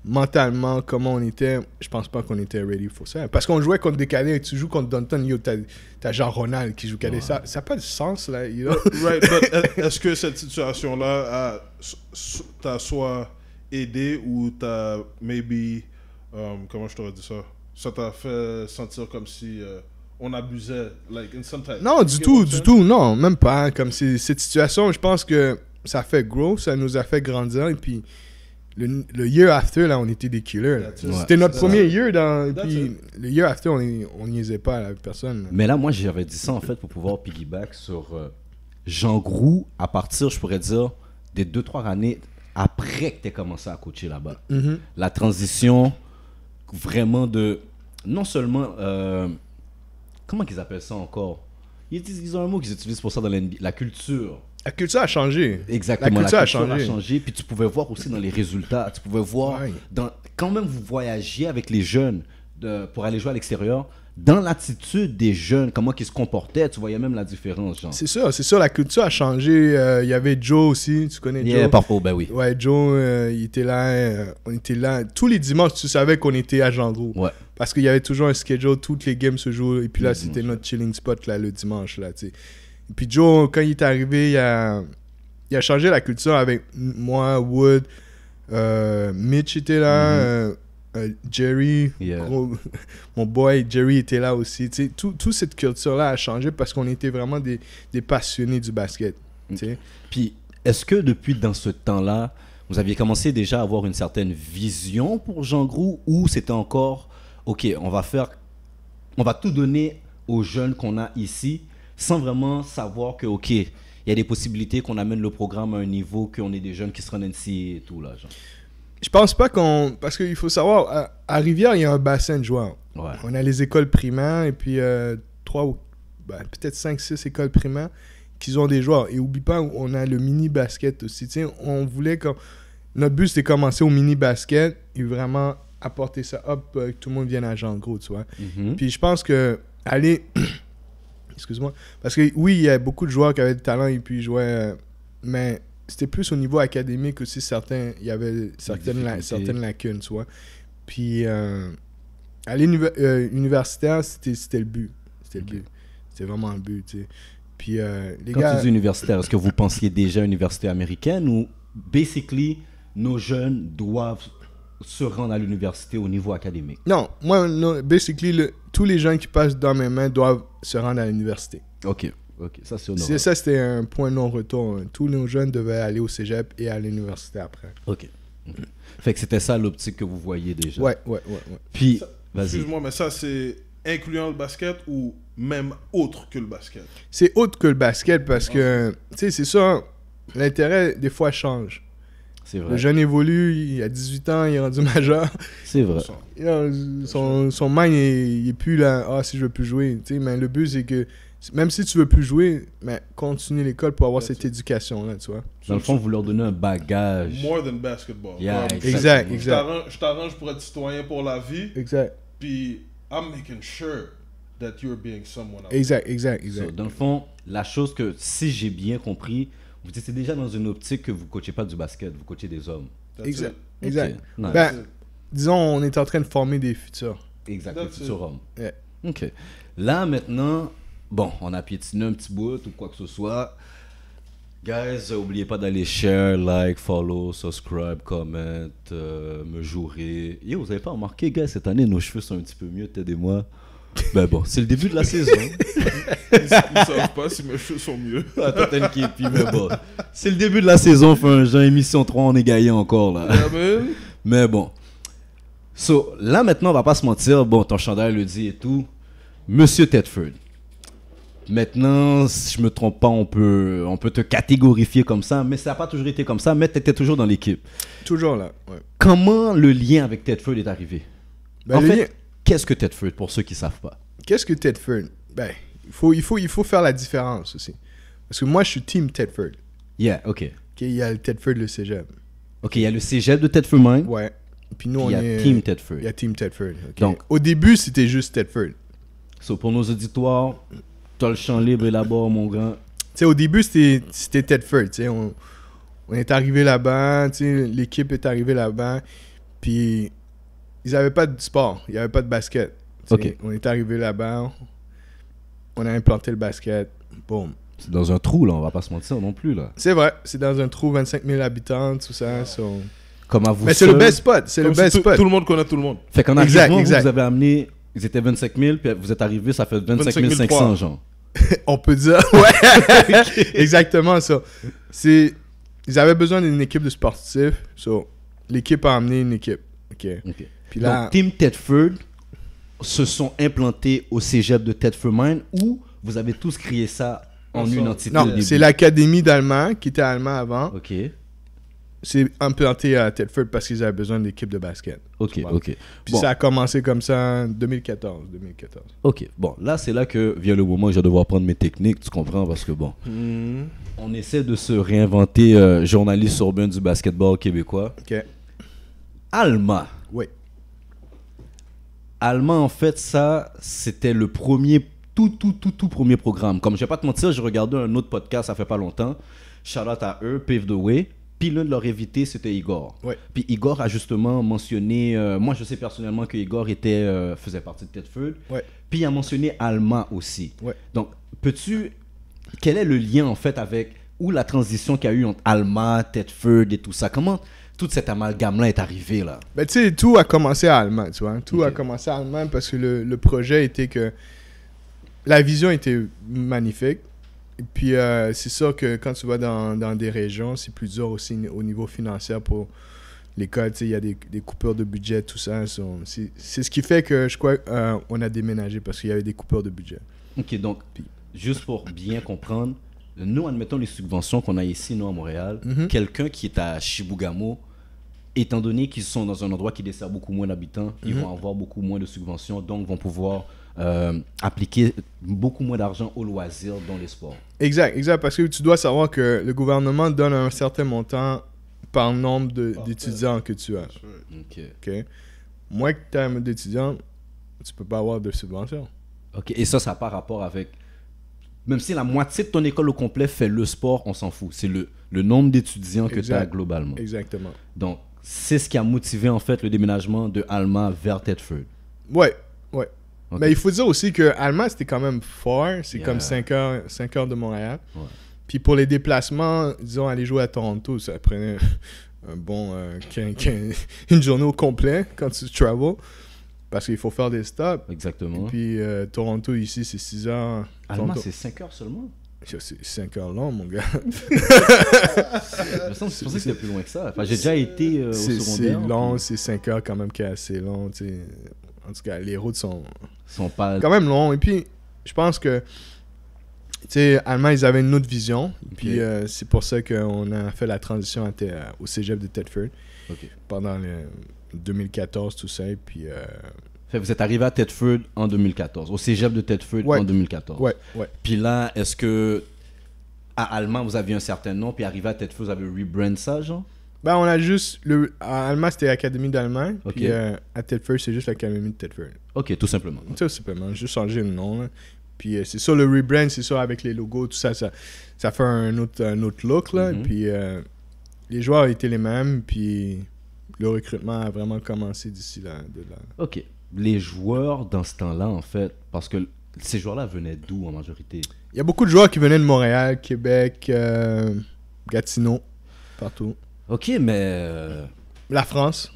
mentalement, comment on était, je pense pas qu'on était ready pour ça. Parce qu'on jouait contre des cadets, tu joues contre Danton, yo, t'as Jean Ronald qui joue cadet. Ça n'a pas de sens, là. You know? Right, but est-ce que cette situation-là t'a soit aidé ou t'a maybe, comment je t'aurais dit ça? Ça t'a fait sentir comme si on abusait, like in some type. Non, du tout, non, même pas. Comme cette situation, je pense que ça a fait grow, ça nous a fait grandir, et puis le year after, là, on était des killers. Là. That's it. C'était notre That's premier it. year, et That's puis le year after, on niaisait pas avec personne. Là. Mais là, moi, j'avais dit ça, en fait, pour pouvoir piggyback sur Jean Grou, à partir, je pourrais dire, des 2-3 années après que tu aies commencé à coacher là-bas. Mhm. La transition, vraiment de... Non seulement... comment qu'ils appellent ça encore? Ils ont un mot qu'ils utilisent pour ça dans l'NBA. La culture. La culture a changé. Exactement, La culture a a changé. changé. Puis tu pouvais voir aussi dans les résultats. Tu pouvais voir, Ouais. quand même vous voyagiez avec les jeunes pour aller jouer à l'extérieur, dans l'attitude des jeunes, comment ils se comportaient, tu voyais même la différence. Genre. C'est ça, la culture a changé. Il y avait Joe aussi, tu connais Yeah, Joe? parfois, ben oui. Ouais, Joe, il était là. On était là. Tous les dimanches, tu savais qu'on était à Jean Gros. Ouais. Parce qu'il y avait toujours un schedule, toutes les games se jouent. Et puis là, c'était notre chilling spot là, le dimanche. Là, tu sais. Et puis Joe, quand il est arrivé, il a changé la culture avec moi, Wood, Mitch était là, Jerry, Yeah. mon boy Jerry était là aussi. Tu sais, toute cette culture-là a changé parce qu'on était vraiment des passionnés du basket. Tu sais. Puis, est-ce que depuis dans ce temps-là, vous aviez commencé déjà à avoir une certaine vision pour Jean Grou ou c'était encore, OK, on va tout donner aux jeunes qu'on a ici sans vraiment savoir que, OK, il y a des possibilités qu'on amène le programme à un niveau, qu'on ait des jeunes qui se rendent NCAA et tout, là, genre. Je pense pas qu'on... Parce qu'il faut savoir, à Rivière, il y a un bassin de joueurs. Ouais. On a les écoles primaires et puis 3 ou peut-être 5-6 écoles primaires qui ont des joueurs. Et oublie pas, on a le mini-basket aussi. Tu sais, on voulait... Notre but, c'était de commencer au mini-basket et vraiment apporter ça up, que tout le monde vienne à Jean Gros, tu vois. Mhm. Puis je pense que aller... Excuse-moi. Parce que oui, il y a beaucoup de joueurs qui avaient du talent et puis ils jouaient... mais c'était plus au niveau académique aussi, il y avait certaines lacunes, tu vois. Puis à l'universitaire, c'était le but. C'était le but. C'était vraiment le but, tu sais. Puis les Quand gars... tu dis universitaire, est-ce que vous pensiez déjà université américaine ou basically nos jeunes doivent se rendre à l'université au niveau académique? Non, moi, basically, tous les jeunes qui passent dans mes mains doivent se rendre à l'université. Ok, ça c'est honorable. Ça, c'était un point non-retour. Tous nos jeunes devaient aller au cégep et à l'université après. Ok. Fait que c'était ça l'optique que vous voyez déjà. Ouais. Puis, Ça- vas-y. Excuse-moi, mais ça, c'est incluant le basket ou même autre que le basket? C'est autre que le basket parce que, tu sais, c'est ça, l'intérêt, des fois, change. C'est Le vrai. jeune évolue, il a 18 ans, il est rendu majeur. C'est vrai. Son mind, il est plus là, si je veux plus jouer. Tu sais, mais le but, c'est que, même si tu veux plus jouer, mais continue l'école pour avoir cette éducation-là, tu vois. Dans le fond, vous leur donnez un bagage. More than basketball. Yeah, Comme, Exact. Je t'arrange pour être citoyen pour la vie, Exact. puis I'm making sure that you're being someone else. Exact. So, dans le fond, la chose que, si j'ai bien compris, vous étiez déjà dans une optique que vous ne coachez pas du basket, vous coachez des hommes. That's Exact. it. Exact. Ok, nice. Ben, disons, on est en train de former des futurs. Exact, le That's futur it. homme. Yeah. Ok. Là, maintenant, bon, on a piétiné un petit bout ou quoi que ce soit. Guys, n'oubliez pas d'aller share, like, follow, subscribe, comment, me jouer. Yo, vous avez pas remarqué, guys, cette année, nos cheveux sont un petit peu mieux, aidez-moi. Ben bon, c'est le début de la saison. Ils ne savent pas si mes cheveux sont mieux. Attends, t'as une képi, mais bon. C'est le début de la saison, fait un genre émission 3, on est gaillé encore, là. Yeah, man. Mais bon. So, là, maintenant, on va pas se mentir. Bon, ton chandail le dit et tout. Monsieur Tedford. Maintenant, si je me trompe pas, on peut te catégorifier comme ça, mais ça n'a pas toujours été comme ça, mais tu étais toujours dans l'équipe. Toujours là, ouais. Comment le lien avec Tedford est arrivé? Ben, En le fait, lien- qu'est-ce que Tedford, pour ceux qui savent pas? Qu'est-ce que Tedford? Ben, il faut faire la différence aussi. Parce que moi, je suis team Tedford. Yeah, ok. Ok, il y a le Tedford, le cégep. Ok, il y a le cégep de Tedford Mine, Ouais. Puis nous, puis on il y a est... Team Tedford. Il y a Team Tedford. ok. Donc- au début, c'était juste Tedford. So, pour nos auditoires, tu as le champ libre là-bas, mon grand. Tu sais, au début, c'était Tedford. Tu sais, on est arrivé là-bas, tu sais, l'équipe est arrivée là-bas, puis ils n'avaient pas de sport, il n'y avait pas de basket. Tu sais. Ok. On est arrivé là-bas, on a implanté le basket, boum. C'est dans un trou, là, on va pas se mentir non plus, là. C'est vrai, c'est dans un trou, 25 000 habitants, tout ça. so- Comme à vous Mais c'est le seuls. best spot, c'est le Comme si best spot. tout le monde connaît tout le monde. Fait qu'en Exact, arrivant, exact. vous avez amené, ils étaient 25 000, puis vous êtes arrivé, ça fait 25 500, genre. On peut dire, ouais, exactement ça. Ils avaient besoin d'une équipe de sportifs, so, l'équipe a amené une équipe. Ok. Ok. Puis là, Donc, Team Tedford se sont implantés au cégep de Tedford Mine ou vous avez tous créé ça en Ensemble. une entité non, au début? c'est l'académie d'allemand qui était allemand avant. Ok, C'est implanté à Tedford parce qu'ils avaient besoin d'équipe de basket. ok, Voilà. ok. Puis Bon. ça a commencé comme ça en 2014. Ok, bon, là c'est là que vient le moment où je vais devoir prendre mes techniques, tu comprends, parce que bon, on essaie de se réinventer journaliste urbain du basketball québécois. Ok. Alma. Oui. Alma, en fait, ça, c'était le premier, tout premier programme. Comme je vais pas te mentir, j'ai regardé un autre podcast, ça fait pas longtemps. Shout out à eux, Pave the Way. Puis l'un de leurs invités, c'était Igor. Ouais. Puis Igor a justement mentionné, moi je sais personnellement que Igor faisait partie de Tedford. Ouais. Puis il a mentionné Alma aussi. Ouais. Donc, quel est le lien en fait avec, ou la transition qu'il y a eu entre Alma, Tedford et tout ça? Comment toute cette amalgame-là est arrivée là? Ben, tu sais, tout a commencé à allemand, tu vois. Tout Ok. a commencé à allemand parce que le projet était que... La vision était magnifique. Et puis, c'est sûr que quand tu vas dans des régions, c'est plus dur aussi au niveau financier pour l'école. Tu sais, il y a des coupures de budget, tout ça. C'est ce qui fait que, je crois, on a déménagé parce qu'il y avait des coupures de budget. Ok, donc, juste pour bien comprendre, nous, admettons les subventions qu'on a ici, nous, à Montréal, Mhm. quelqu'un qui est à Chibougamau, étant donné qu'ils sont dans un endroit qui dessert beaucoup moins d'habitants, ils vont avoir beaucoup moins de subventions, donc vont pouvoir appliquer beaucoup moins d'argent aux loisirs dans les sports. Exact, parce que tu dois savoir que le gouvernement donne un certain montant par nombre d'étudiants que tu as. Ok. OK? moins que tu as un mode d'étudiant, tu peux pas avoir de subvention. OK. Et ça n'a pas rapport avec... Même si la moitié de ton école au complet fait le sport, on s'en fout. C'est le nombre d'étudiants que tu as globalement. Exactement. Donc, c'est ce qui a motivé en fait le déménagement de Alma vers Thetford. Ouais. Ok. Mais il faut dire aussi que Alma, c'était quand même fort. C'est Yeah. comme 5 heures de Montréal. Ouais. Puis pour les déplacements, disons, aller jouer à Toronto, ça prenait un bon... une journée au complet quand tu travel. Parce qu'il faut faire des stops. Exactement. Et puis Toronto, ici, c'est 6 heures. Alma, Toronto- c'est 5 heures seulement. C'est 5 heures long, mon gars. Je pensais que c'était plus loin que ça. Enfin, j'ai déjà été au C'est secondaire. long, puis c'est 5 heures quand même qui est assez long. Tu sais. En tout cas, les routes sont ils sont pas... quand même longues. Et puis, je pense que, tu sais, Allemagne, ils avaient une autre vision. Puis, c'est pour ça qu'on a fait la transition au cégep de Thetford OK. pendant le 2014, tout ça. Et puis, Fait que vous êtes arrivé à Thetford en 2014, au cégep de Thetford Ouais. en 2014. ouais. Puis là, est-ce que à Allemand, vous aviez un certain nom, puis arrivé à Thetford, vous avez rebrand ça, genre? Ben, on a juste. À Allemagne, c'était l'Académie d'Allemagne. Ok. Puis, à Thetford, c'est juste l'Académie de Thetford. OK, tout simplement. Tout simplement, juste changer le nom. Là. Puis c'est ça, le rebrand, c'est ça, avec les logos, tout ça, ça fait un autre look. Là. Mhm. Puis les joueurs étaient les mêmes, puis le recrutement a vraiment commencé d'ici là. OK. Les joueurs, dans ce temps-là, en fait, parce que ces joueurs-là venaient d'où en majorité? Il y a beaucoup de joueurs qui venaient de Montréal, Québec, Gatineau, partout. OK, mais La France.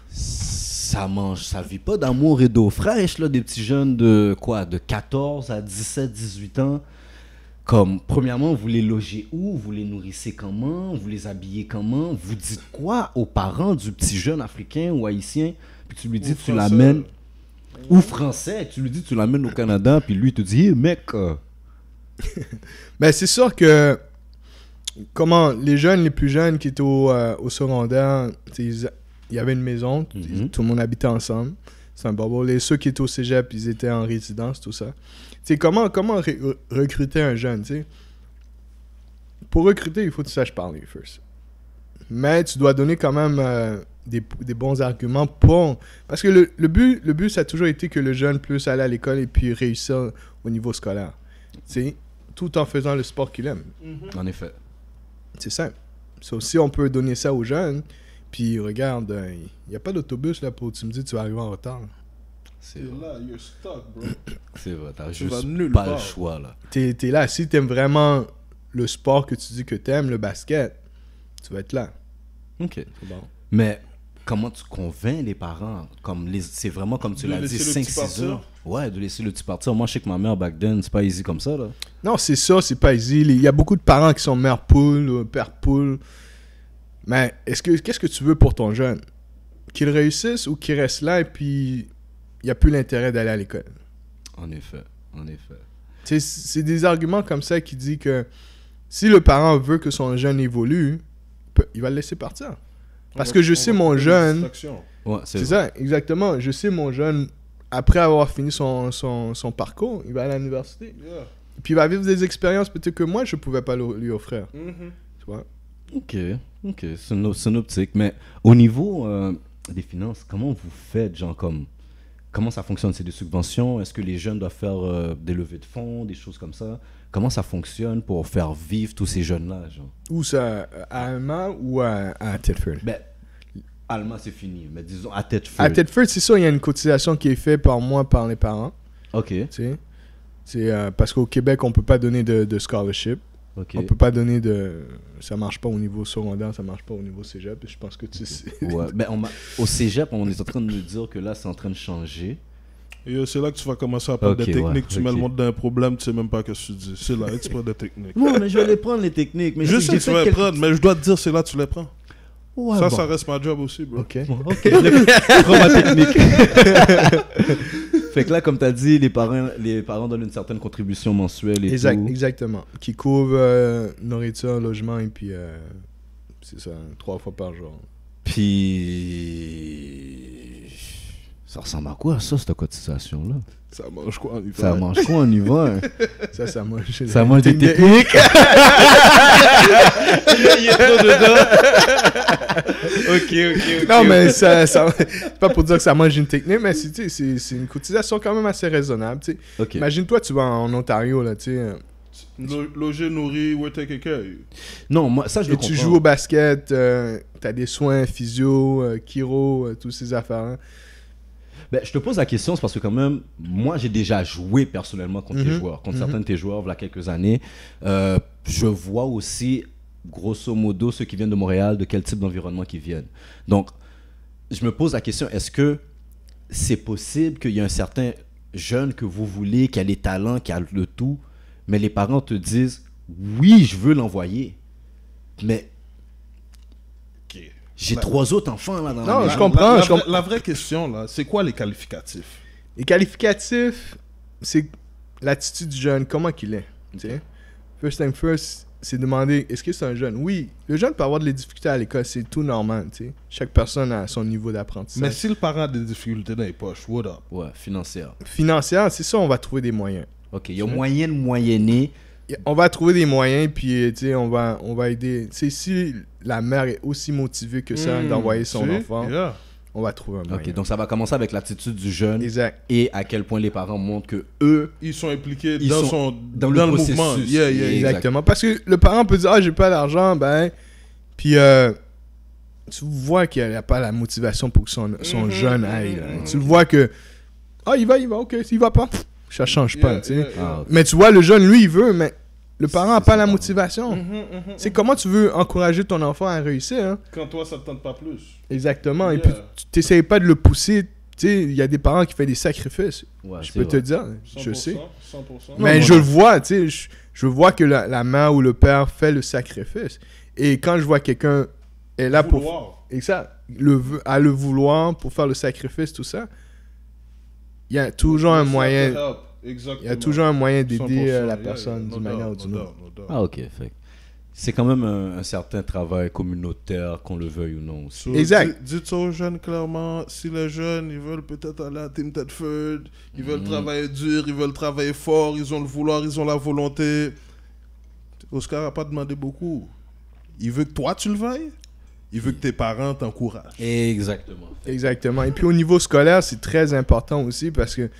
ça vit pas d'amour et d'eau fraîche, là, des petits jeunes de quoi? De 14 à 17, 18 ans. Comme, premièrement, vous les logez où? Vous les nourrissez comment? Vous les habillez comment? Vous dites quoi aux parents du petit jeune africain ou haïtien? Puis tu lui dis, Ou tu français. l'amènes... Ou français, tu lui dis, tu l'amènes au Canada, puis lui, il te dit, hey, mec... Ben, c'est sûr que comment les jeunes, les plus jeunes qui étaient au secondaire, tu sais, il y avait une maison, Mhm. tout le monde habitait ensemble. C'est un bubble. Et ceux qui étaient au cégep, ils étaient en résidence, tout ça. Tu sais, comment recruter un jeune, tu sais? Pour recruter, il faut que tu saches parler, first. Mais tu dois donner quand même des bons arguments pour... Parce que le but, ça a toujours été que le jeune puisse aller à l'école et puis réussir au niveau scolaire. Tu sais, tout en faisant le sport qu'il aime. En effet. C'est simple. So, si on peut donner ça aux jeunes, puis regarde, il n'y a pas d'autobus là pour tu me dis tu vas arriver en retard. C'est T'es vrai. là, you're stuck, bro. C'est vrai. T'as Tu vas juste nulle pas le part. choix, là. T'es là. Si t'aimes vraiment le sport que tu dis que t'aimes, le basket, tu vas être là. OK. C'est bon. Mais comment tu convaincs les parents? C'est vraiment comme tu De l'as dit, laisser le petit 5-6 partir? heures. Ouais, de laisser le petit partir. Moi, je sais que ma mère, back then, c'est pas easy comme ça, là. Non, c'est ça, c'est pas easy. Il y a beaucoup de parents qui sont mère poule ou père poule. Mais qu'est-ce que tu veux pour ton jeune? Qu'il réussisse ou qu'il reste là et puis il n'y a plus l'intérêt d'aller à l'école? En effet. En effet. Tu sais, c'est des arguments comme ça qui disent que si le parent veut que son jeune évolue, il va le laisser partir. Parce que je sais mon jeune... Ouais, C'est ça, exactement. Je sais mon jeune, après avoir fini son parcours, il va aller à l'université. Yeah. Puis il va vivre des expériences peut-être que moi, je ne pouvais pas lui offrir. Mhm. Tu vois? OK. C'est une optique. Mais au niveau des finances, comment vous faites, genre, comment ça fonctionne? C'est des subventions? Est-ce que les jeunes doivent faire des levées de fonds, des choses comme ça? Comment ça fonctionne pour faire vivre tous ces jeunes-là, genre? Ou ça, à Alma ou à Thetford? Ben, Alma, c'est fini. Mais disons, à Thetford. À Thetford, c'est ça, il y a une cotisation qui est faite par mois par les parents. OK. Tu sais? C'est parce qu'au Québec, on ne peut pas donner de scholarship. OK. On peut pas donner de... Ça marche pas au niveau secondaire, ça marche pas au niveau cégep. Je pense que tu sais. Ouais. Ben, au cégep, on est en train de nous dire que là, c'est en train de changer. Et c'est là que tu vas commencer à prendre Ok, des techniques. ouais, Tu mets ok. le monde dans un problème, tu sais même pas ce que tu dis. C'est là que tu prends des techniques. Non, mais je vais les prendre, les techniques. Mais Je j'ai sais que tu fait vas les quelques- prendre, mais je dois te dire, c'est là que tu les prends. Ouais, ça, bon. ça reste ma job aussi, bro. OK. Bon, ok, je prends ma technique. Fait que là, comme tu as dit, les parents donnent une certaine contribution mensuelle et tout. Exactement. Qui couvre nourriture, logement et puis c'est ça, 3 fois par jour. Puis Ça ressemble à quoi, ça, cette cotisation-là? Ça mange quoi en hiver? Ça mange quoi en hiver? Ça mange. Ça mange des techniques. techniques? Il est trop dedans. Ok. Non, mais c'est pas pour dire que ça mange une technique, mais c'est une cotisation quand même assez raisonnable. Tu sais. Ok. Imagine-toi, tu vas en Ontario, là, tu sais, Loger, nourrir, we're taking care. Non, moi, ça, je le et tu comprends. joues au basket, t'as des soins physio, chiro, toutes ces affaires-là. Ben, je te pose la question, c'est parce que quand même, moi j'ai déjà joué personnellement contre tes joueurs, contre certains de tes joueurs, il y a quelques années. Je vois aussi, grosso modo, ceux qui viennent de Montréal, de quel type d'environnement ils viennent. Donc, je me pose la question, est-ce que c'est possible qu'il y ait un certain jeune que vous voulez, qui a les talents, qui a le tout, mais les parents te disent, oui, je veux l'envoyer, mais j'ai 3 autres enfants là dans la Non, maison. je comprends. La vraie question, là, c'est quoi les qualificatifs? Les qualificatifs, c'est l'attitude du jeune, comment qu'il est. Tu sais. First thing first, c'est demander, est-ce que c'est un jeune? Oui, le jeune peut avoir des difficultés à l'école, c'est tout normal. Tu sais. Chaque personne a son niveau d'apprentissage. Mais si le parent a des difficultés dans les poches, what up? Ouais, financière. Financière, c'est ça, on va trouver des moyens. Ok, il y a moyen de moyenner. On va trouver des moyens, puis tu sais, on va aider. Tu sais, si la mère est aussi motivée que ça d'envoyer son enfant, Yeah. on va trouver un moyen. Ok, donc ça va commencer avec l'attitude du jeune Exact. et à quel point les parents montrent que eux, Ils sont impliqués Ils sont dans le le processus. mouvement. Yeah. Exactement. Parce que le parent peut dire, ah, j'ai pas d'argent, ben, puis tu vois qu'il n'y a pas la motivation pour que son jeune aille. Là. Tu vois que, ah, il va, ok, s'il va pas, ça change pas, tu sais. Ah, ok. Mais tu vois, le jeune, lui, il veut, mais le parent n'a C'est pas ça, la pardon. motivation. C'est comment tu veux encourager ton enfant à réussir, hein? Quand toi, ça te tente pas plus. Exactement. Et Yeah. puis, tu n'essayes pas de le pousser. Tu sais, il y a des parents qui font des sacrifices. Ouais, Je c'est peux te vrai. dire, je 100%, sais. 100%. Mais non, je non. le vois, tu sais, je vois que la mère ou le père fait le sacrifice. Et quand je vois quelqu'un est là pour... Vouloir. Et ça, à le vouloir pour faire le sacrifice, tout ça, il y a toujours un moyen... Exactement. Il y a toujours un moyen d'aider 100%, la yeah, personne no d'une manière ou doubt, d'une no autre. doubt, no doubt. Ah, ok. Fait. C'est quand même un certain travail communautaire, qu'on le veuille ou non aussi. So, Exact. Dites aux jeunes clairement, si les jeunes, ils veulent peut-être aller à Team Tedford, ils veulent travailler dur, ils veulent travailler fort, ils ont le vouloir, ils ont la volonté. Oscar n'a pas demandé beaucoup. Il veut que toi, tu le veuilles. Il veut que tes parents t'encouragent. Exactement. Exactement. Et puis au niveau scolaire, c'est très important aussi parce que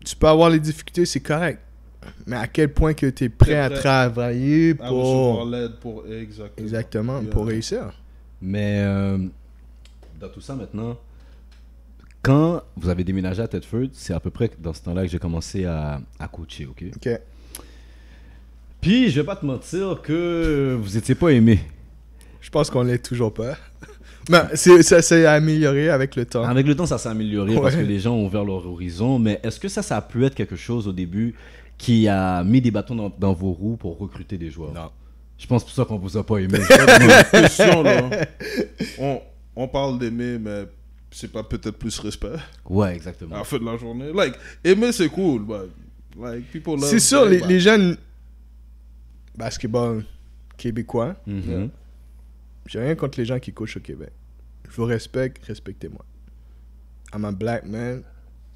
tu peux avoir les difficultés, c'est correct. Mais à quel point que tu es prêt à prêt travailler À recevoir pour... l'aide pour... Exactement. Exactement, Yeah. pour réussir. Mais dans tout ça maintenant, quand vous avez déménagé à Tedford, c'est à peu près dans ce temps-là que j'ai commencé à coacher, ok? OK. Puis je vais pas te mentir que vous étiez pas aimé. Je pense qu'on l'est toujours pas. Mais ça s'est amélioré avec le temps. Avec le temps, ça s'est amélioré parce Ouais. que les gens ont ouvert leur horizon. Mais est-ce que ça a pu être quelque chose au début qui a mis des bâtons dans vos roues pour recruter des joueurs? Non. Je pense pour ça qu'on vous a pas aimé. Question, là. On parle d'aimer, mais c'est pas peut-être plus respect Ouais, à exactement. la fin de la journée. Like, aimer, c'est cool, but like, people love... C'est sûr, like, les jeunes basketball québécois, Mhm. j'ai rien contre les gens qui coachent au Québec. Je vous respecte, respectez-moi. I'm a black man.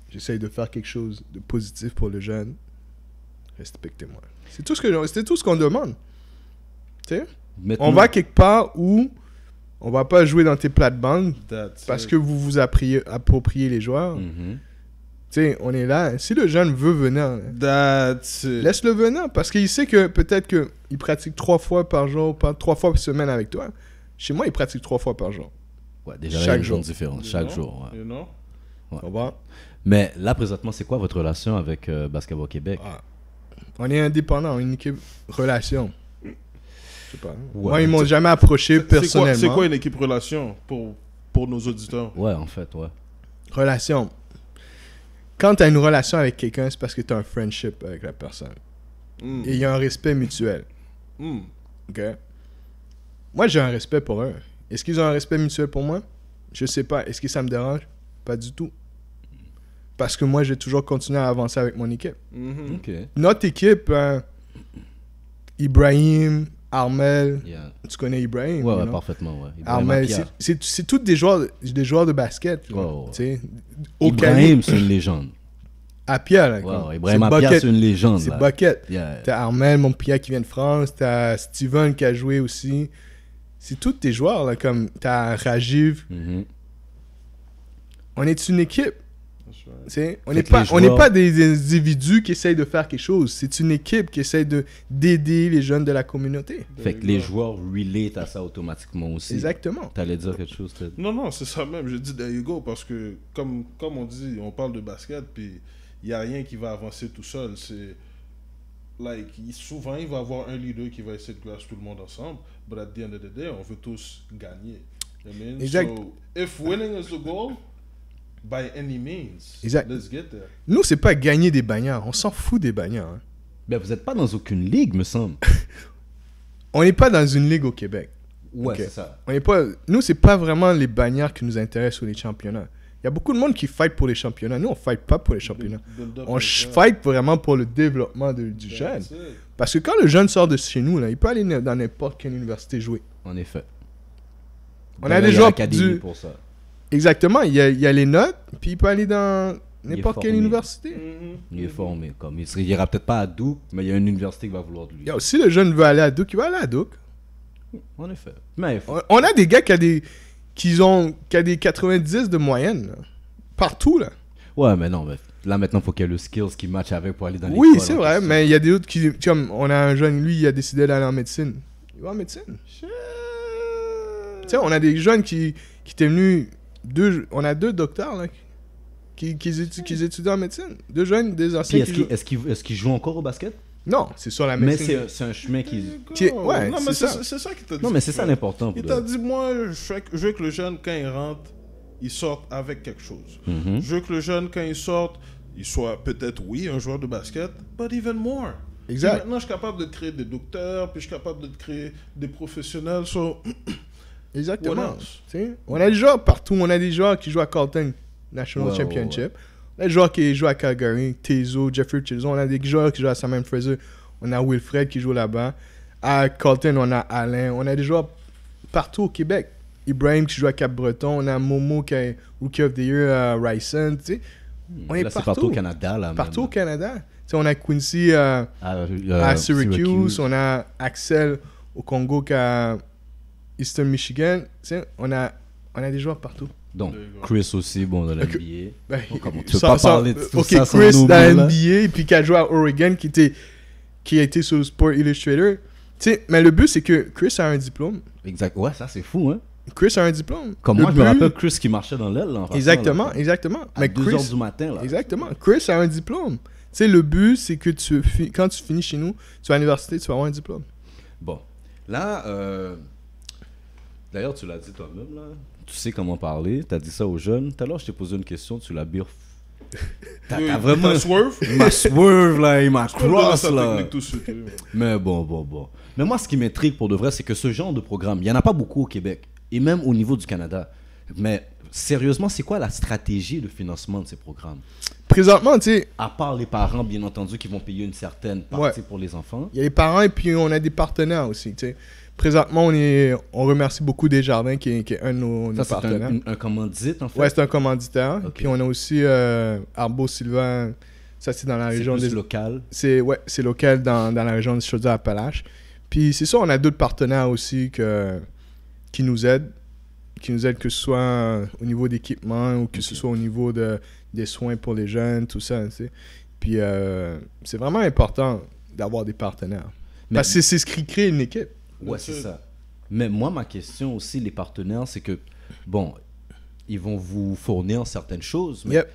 J'essaye de faire quelque chose de positif pour le jeune. Respectez-moi. C'est tout ce qu'on demande. Tu sais? Maintenant- On va quelque part où on va pas jouer dans tes plates-bandes that's parce it. que vous vous appropriez les joueurs. Mhm. Tu sais, on est là. Si le jeune veut venir, That's it. laisse-le venir parce qu'il sait que peut-être qu'il pratique 3 fois par jour, 3 fois par semaine avec toi. Chez moi, il pratique 3 fois par jour. Ouais, déjà, Chaque il y a une jour. grande différence. You Chaque know? jour, ouais. You know? On va. Mais là, présentement, c'est quoi votre relation avec Basketball Québec? On est indépendant, on est une équipe relation. Je sais pas. Ouais. Moi, ils m'ont jamais approché personnellement. C'est quoi une équipe relation pour nos auditeurs? Ouais, en fait, ouais. Relation. Quand tu as une relation avec quelqu'un, c'est parce que tu as un friendship avec la personne. Mm. Et il y a un respect mutuel. Mm. OK? Moi, j'ai un respect pour eux. Est-ce qu'ils ont un respect mutuel pour moi? Je sais pas. Est-ce que ça me dérange? Pas du tout. Parce que moi, j'ai toujours continué à avancer avec mon équipe. Mhm. Ok. Notre équipe, Ibrahim, Armel, Yeah. tu connais Ibrahim. Ouais, you ouais, know? parfaitement, ouais. Ibrahim Armel, Apia. c'est tous des joueurs de basket. là, Ouais, ouais. tu sais. Au Ibrahim, calibre. c'est une légende. Apia, là. Ouais, comme. ouais, Ibrahim C'est Apia, bucket. c'est une légende. C'est là. bucket. Yeah. T'as Armel, mon Pia qui vient de France. T'as Steven qui a joué aussi. C'est tous tes joueurs, là. Comme t'as Rajiv. Mhm. On est une équipe. That's right. Tu sais. On Fait n'est que pas, les on n'est joueurs- pas des individus qui essayent de faire quelque chose. C'est une équipe qui essaye d'aider les jeunes de la communauté. Fait que les joueurs relate à ça automatiquement aussi. Exactement. T'allais dire quelque chose, Ted? Non, c'est ça même. Je dis there you go parce que, comme on dit, on parle de basket, puis il n'y a rien qui va avancer tout seul. C'est. Souvent, il va y avoir un leader qui va essayer de clasher tout le monde ensemble, but at the end of the day, on veut tous gagner. You know what I mean? Exact. So, if winning is the goal, by any means, Exact. let's get there. Nous, c'est pas gagner des bagnards. On s'en fout des bagnards. Hein. Ben, vous êtes pas dans aucune ligue, me semble. On n'est pas dans une ligue au Québec. Ouais, Ok. c'est ça. On n'est pas. Nous, c'est pas vraiment les bagnards qui nous intéressent ou les championnats. Il y a beaucoup de monde qui fight pour les championnats. Nous, on fight pas pour les championnats. Build up On the jeune. fight vraiment pour le développement du jeune. That's it. Parce que quand le jeune sort de chez nous, là, il peut aller dans n'importe quelle université jouer. En effet. On a D'ailleurs, des il y joueurs l'académie du- pour ça. Exactement. Il y a les notes, puis il peut aller dans n'importe quelle formé. université. Mhm. Il est formé. Comme, il ira peut-être pas à Duke, mais il y a une université qui va vouloir de lui. Yo, si le jeune veut aller à Duke, il va aller à Duke. En effet. Mais On a des gars qui a des 90 de moyenne. Là. Partout, là. ouais, mais non, mais là maintenant, il faut qu'il y ait le skills qui match avec pour aller dans Oui, l'école c'est en vrai, question. mais il y a des autres qui... Comme, on a un jeune, lui, il a décidé d'aller en médecine. Il va en médecine. Tu sais, on a des jeunes qui étaient venus... On a 2 docteurs, là, qui étudient en médecine. 2 jeunes, des Puis anciens qui jouent... est-ce qu'il joue encore au basket? Non, c'est sur la Mais médecine. c'est un chemin qui... Ouais, non, c'est mais ça. c'est ça qui t'a dit. Non, mais c'est ça l'important. Il pour t'a de- dit, moi, je veux que le jeune, quand il rentre, il sorte avec quelque chose. Mhm. Je veux que le jeune, quand il sorte, il soit peut-être, oui, un joueur de basket, but even more. Exact. Et maintenant, je suis capable de créer des docteurs, puis je suis capable de créer des professionnels. So, Exactement. What else? Tu sais, on a des joueurs partout. On a des joueurs qui jouent à Carlton National Ouais, Championship. ouais. On a des joueurs qui jouent à Calgary, Tezo, Jeffrey Chilson. On a des joueurs qui jouent à Simon Fraser. On a Wilfred qui joue là-bas. À Carlton, on a Alain. On a des joueurs partout au Québec. Ibrahim qui joue à Cap-Breton. On a Momo qui est Rookie of the Year à Ryson. Tu sais, on est Là, c'est partout. partout au Canada. Là, Partout au même. Canada. Tu sais, on a Quincy à Syracuse. On a Axel au Congo qui est à Eastern Michigan. Tu sais, on a des joueurs partout. Donc, Chris aussi, bon, dans la NBA. Ben, Oh, comment tu peux pas parler de tout ok, ça sans Chris nous, dans là? NBA, puis qui a joué à Oregon, qui a été sur le Sport Illustrator. Tu sais, mais le but, c'est que Chris a un diplôme. Exact. Ouais, ça, c'est fou, hein. Chris a un diplôme. Comme Le moi, je me but- rappelle Chris qui marchait dans l'aile, là. en passant, Exactement, là. exactement. À Mais 2h Chris, du matin, là. exactement. Chris a un diplôme. Tu sais, le but, c'est que quand tu finis chez nous, tu vas à l'université, tu vas avoir un diplôme. Bon. Là, d'ailleurs, tu l'as dit toi-même, là. Tu sais comment parler. Tu as dit ça aux jeunes. Tout à l'heure, je t'ai posé une question. Tu l'as birf. T'as vraiment... T'as swerve? Il m'a swerve, là. Il m'a Je peux te donner cross, sa là. technique tout de suite. Mais bon. Mais moi, ce qui m'intrigue pour de vrai, c'est que ce genre de programme, il n'y en a pas beaucoup au Québec. Et même au niveau du Canada. Mais sérieusement, c'est quoi la stratégie de financement de ces programmes? Présentement, tu sais, À part les parents, bien entendu, qui vont payer une certaine partie pour les enfants. il y a les parents et puis on a des partenaires aussi, tu sais. Présentement, on remercie beaucoup Desjardins qui est un de nos Ça, c'est partenaires. un commandite, en fait. Ouais, c'est un commanditaire. Ok. Puis on a aussi Arbo Sylvain, ça c'est dans la C'est région plus des... local. C'est local dans la région de Chaudière-Appalaches. Puis c'est ça, on a d'autres partenaires aussi qui nous aident. Que ce soit au niveau d'équipement ou que ce soit au niveau des soins pour les jeunes, tout ça, tu sais. Puis c'est vraiment important d'avoir des partenaires. Mais- Parce que c'est ce qui crée une équipe. Ouais, c'est ça. Mais moi, ma question aussi, les partenaires, c'est que, bon, ils vont vous fournir certaines choses, mais Yep.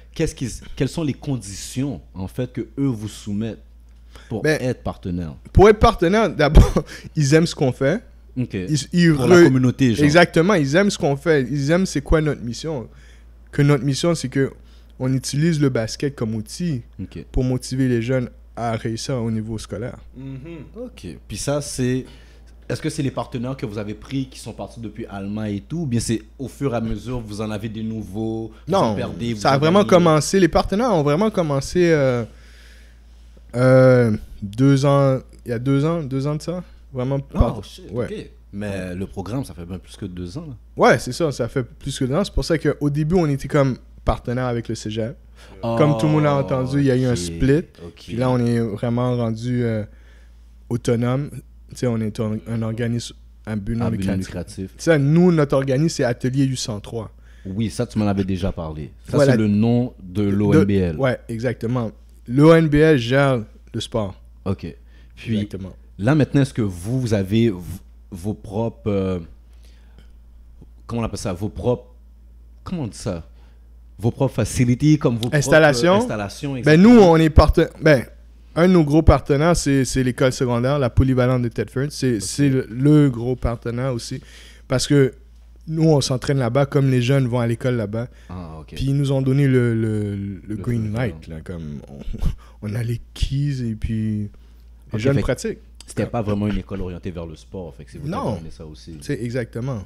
quelles sont les conditions, en fait, que eux vous soumettent pour Ben, être partenaire? Pour être partenaire, d'abord, ils aiment ce qu'on fait. OK. Ils Pour la communauté, genre. Exactement, ils aiment ce qu'on fait. Ils aiment c'est quoi notre mission. Que notre mission, c'est que on utilise le basket comme outil OK. pour motiver les jeunes à réussir au niveau scolaire. OK. Puis ça, c'est... Est-ce que c'est les partenaires que vous avez pris qui sont partis depuis Alma et tout, ou bien c'est au fur et à mesure, vous en avez des nouveaux, vous en Non, perdez, vous ça a en vraiment gagnez? commencé. Les partenaires ont vraiment commencé 2 ans. Il y a 2 ans de ça. Vraiment Oh, shit, ouais. ok. Mais le programme, ça fait bien plus que 2 ans. Là. Ouais, c'est ça, ça fait plus que 2 ans. C'est pour ça qu'au début, on était comme partenaire avec le cégep. Comme tout le monde a entendu, il y a eu un split. Puis là, on est vraiment rendu autonome. Tu sais, on est un organisme à but non lucratif. Tu sais, nous, notre organisme, c'est Atelier U103. Oui, ça, tu m'en avais déjà parlé. Ça, Voilà. c'est le nom de l'ONBL. Ouais, exactement. L'ONBL gère le sport. Ok. Puis, Exactement. là, maintenant, est-ce que vous avez vos propres... comment on appelle ça? Vos propres... Comment on dit ça? Vos propres facilities, comme vos Installations? propres installations. Ben, exactement. nous, on est partenaire. Ben, un de nos gros partenaires, c'est l'école secondaire, la polyvalente de Thetford. C'est le gros partenaire aussi. Parce que nous, on s'entraîne là-bas comme les jeunes vont à l'école là-bas. Ah, ok. Puis ils nous ont donné le green feu light. Là, comme on a les keys et puis les Ok, jeunes fait que pratiquent. C'était pas vraiment une école orientée vers le sport. Fait que c'est vous qui Non. avez amené ça aussi. C'est exactement.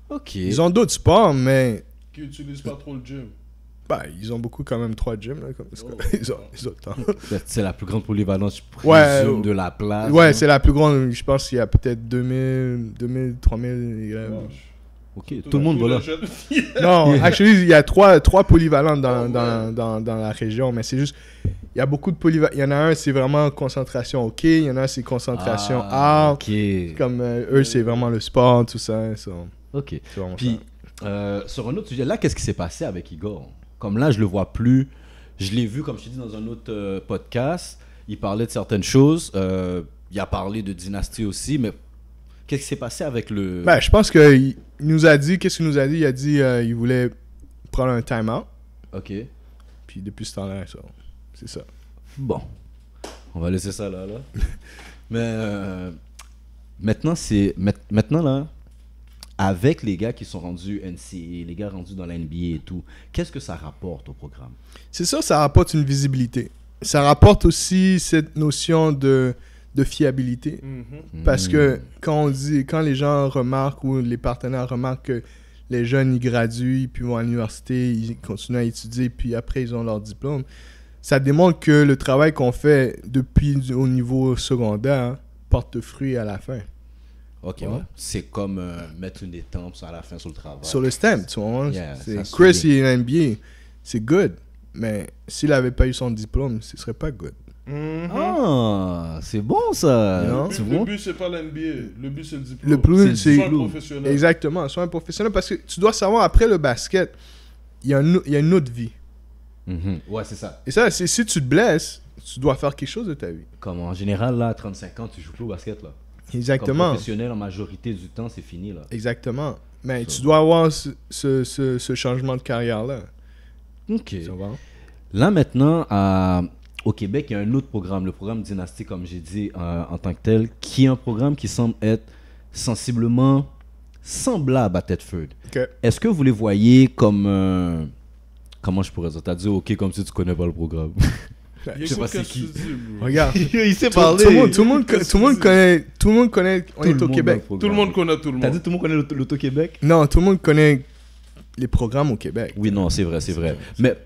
Ok. Ils ont d'autres sports, mais Qui utilisent pas trop le gym. bah, ils ont beaucoup quand même 3 gyms. Là, comme, Oh. ils ont le temps. C'est la plus grande polyvalence, je Ouais, présume, de la place. Ouais, hein. c'est la plus grande. Je pense qu'il y a peut-être 2000, 3000 élèves. Ok, tout le monde va là. Non, actually, il y a trois polyvalentes dans la région, mais c'est juste, il y a beaucoup de polyvalentes. Il y en a un, c'est vraiment concentration hockey, il y en a un, c'est concentration art. Ok. Comme eux, c'est vraiment le sport, tout ça. Ok. C'est vraiment Puis, sur un autre sujet, là, qu'est-ce qui s'est passé avec Igor? Comme là, je le vois plus. Je l'ai vu, comme je t'ai dit, dans un autre podcast. Il parlait de certaines choses. Il a parlé de dynastie aussi, mais qu'est-ce qui s'est passé avec le... Ben, je pense qu'il nous a dit, qu'est-ce qu'il nous a dit? Il a dit il voulait prendre un time-out. Ok. Puis depuis ce temps-là, c'est ça. Bon. On va laisser ça là. Mais maintenant, là, avec les gars qui sont rendus NCAA, les gars rendus dans la NBA et tout, qu'est-ce que ça rapporte au programme? C'est ça, ça rapporte une visibilité. Ça rapporte aussi cette notion de fiabilité. Parce que quand les gens remarquent ou les partenaires remarquent que les jeunes ils graduent, puis vont à l'université, ils continuent à étudier, puis après ils ont leur diplôme, ça démontre que le travail qu'on fait depuis au niveau secondaire porte fruit à la fin. Ok, ouais. C'est comme mettre une étampe à la fin sur le travail. Sur le STEM, tu vois. Yeah, ça se Chris, souvient. il est NBA, c'est good, mais s'il n'avait pas eu son diplôme, ce serait pas good. Ah, c'est bon ça. Non. Tu Le vois? but, c'est pas l'NBA. Le but, c'est le diplôme. Le plus, c'est Sois le professionnel. Exactement, sois un professionnel parce que tu dois savoir, après le basket, il y a une autre vie. Mhm. Ouais, c'est ça. Et ça, si tu te blesses, tu dois faire quelque chose de ta vie. Comme en général, là, à 35 ans, tu joues plus au basket, là. Comme Exactement. professionnel, en majorité du temps, c'est fini, là. Exactement. Mais Ça tu dois avoir ce changement de carrière-là. Ok. Tu vois? Là, maintenant, au Québec, il y a un autre programme, le programme Dynastie, comme j'ai dit en tant que tel, qui est un programme qui semble être sensiblement semblable à Thetford. Ok. Est-ce que vous les voyez comme... comment je pourrais dire? T'as dit OK comme si tu connais pas le programme. Il Je sais pas écoute c'est qu'est-ce que qui. tu dis, bro. Regarde. Il sait Tout le monde connaît, on est au Québec. Tout le monde connaît tout le T'as dit monde. tout le monde connaît l'Auto-Québec? Non, tout le monde connaît les programmes au Québec. Oui, non, c'est vrai, c'est vrai. Mais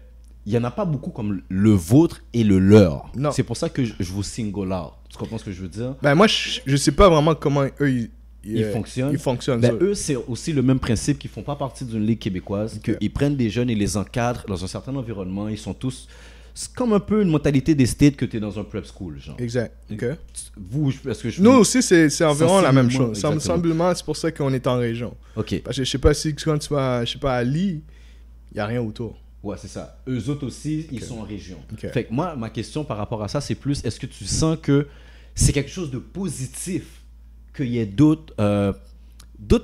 il n'y en a pas beaucoup comme le vôtre et le leur. Non. C'est pour ça que je vous single out. Tu comprends ce que je veux dire? Ben moi, je sais pas vraiment comment eux, Ils fonctionnent. Ils fonctionnent. Ben, ça. eux, c'est aussi le même principe qu'ils font pas partie d'une ligue québécoise, Ok. qu'ils prennent des jeunes et les encadrent dans un certain environnement. Ils sont tous... C'est comme un peu une mentalité des States que tu es dans un prep school, genre. Exact. Ok. Vous, est-ce que je... Nous aussi, c'est environ la même Sensiblement, chose. exactement. Sensiblement, c'est pour ça qu'on est en région. Ok. Parce que je sais pas si quand tu vas, je sais pas, à Lee, il n'y a rien autour. Ouais, c'est ça. Eux autres aussi, ils sont en région. Ok. Fait que moi, ma question par rapport à ça, c'est plus, est-ce que tu sens que c'est quelque chose de positif qu'il y ait d'autres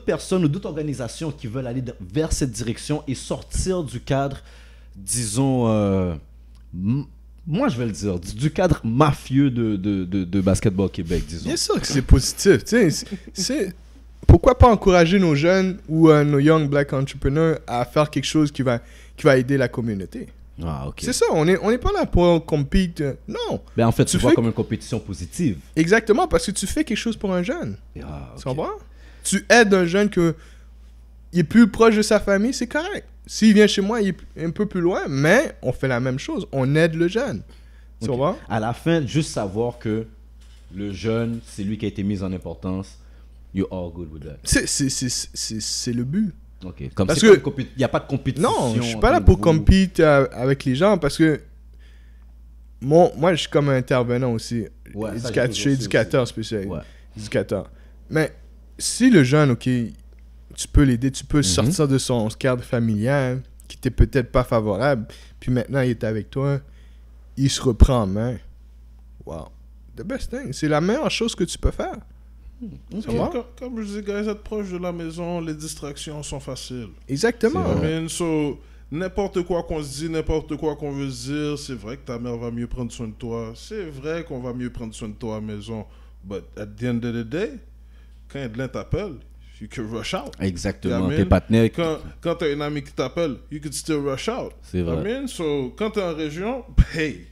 personnes ou d'autres organisations qui veulent aller vers cette direction et sortir du cadre, disons, moi je vais le dire, du cadre mafieux de Basketball Québec, disons. Bien sûr que c'est positif. Tu sais, pourquoi pas encourager nos jeunes ou nos young black entrepreneurs à faire quelque chose qui va aider la communauté. Ah, ok. C'est ça, on n'est pas là pour compétir. Non, Ben, en fait, tu Tu vois fais- comme une compétition positive. exactement, parce que tu fais quelque chose pour un jeune. Ah, ok. Tu comprends? Tu aides un jeune il est plus proche de sa famille, c'est correct. S'il vient chez moi, il est un peu plus loin, mais on fait la même chose. On aide le jeune. Tu Ok. comprends? À la fin, juste savoir que le jeune, c'est lui qui a été mis en importance. You're all good with that. C'est le but. Ok. Comme Parce c'est que- il n'y a pas de compétition. Non, je suis entre pas là pour vous. compete avec les gens parce que moi, je suis comme un intervenant aussi. Ouais, ça, Je j'ai suis toujours éducateur spécial. Ouais. Éducateur. Mais si le jeune, ok, tu peux l'aider, tu peux le Mhm. sortir de son cadre familial qui t'est peut-être pas favorable, puis maintenant il est avec toi, il se reprend en main. Wow. The best thing. C'est la meilleure chose que tu peux faire. Ça va? Comme je dis, guys, être proche de la maison, les distractions sont faciles. Exactement. C'est I mean, so, n'importe quoi qu'on se dit, n'importe quoi qu'on veut se dire, c'est vrai que ta mère va mieux prendre soin de toi. C'est vrai qu'on va mieux prendre soin de toi à la maison. But at the end of the day, quand Edlin t'appelle, you can rush out. Exactement. Yeah, Tes man. partenaires. Quand t'as une amie qui t'appelle, you can still rush out. C'est vrai. I mean, so, quand t'es en région, hey,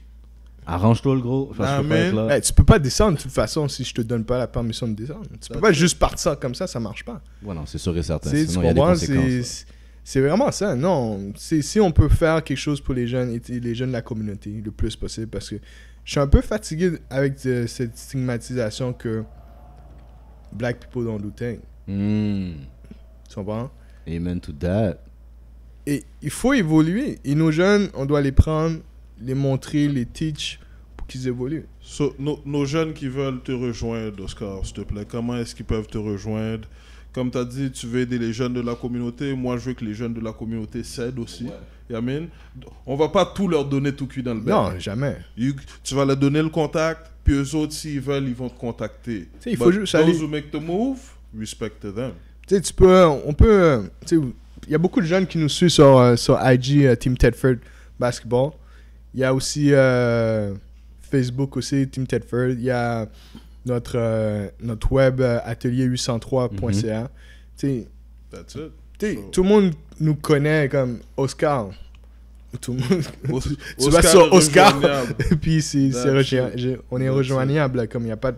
Arrange-toi le gros. Je Ah, peux pas être man. là. Tu peux pas descendre de toute façon si je te donne pas la permission de descendre. Tu peux pas juste partir comme ça marche pas. Ouais, non, c'est sûr et certain. Tu sais, Sinon, tu il y a des comprends? conséquences. C'est vraiment ça. Non, si on peut faire quelque chose pour les jeunes et les jeunes de la communauté le plus possible, parce que je suis un peu fatigué avec cette stigmatisation que black people don't do things. Tu comprends? Amen to that. Et il faut évoluer. Et nos jeunes, on doit les prendre, les montrer, les teach pour qu'ils évoluent. So, nos jeunes qui veulent te rejoindre, Oscar, s'il te plaît, comment est-ce qu'ils peuvent te rejoindre? Comme tu as dit, tu veux aider les jeunes de la communauté. Moi, je veux que les jeunes de la communauté s'aident aussi. You know what I mean? On va pas tout leur donner tout cuit dans le bec. Non, jamais. Tu vas leur donner le contact, puis eux autres, s'ils veulent, ils vont te contacter. sais, il faut But juste those aller- who make the move, respect them. Tu sais, tu sais, il y a beaucoup de jeunes qui nous suivent sur IG, Team Tedford Basketball. Il y a aussi Facebook aussi, Team Tedford. Il y a notre web atelier803.ca. Tu That's it. sais, So- tout le monde nous connaît comme Oscar. Tout le monde. Tu vas Oscar sur est Oscar, rejoignable. et puis on est That's rejoignable. Là, comme il y a pas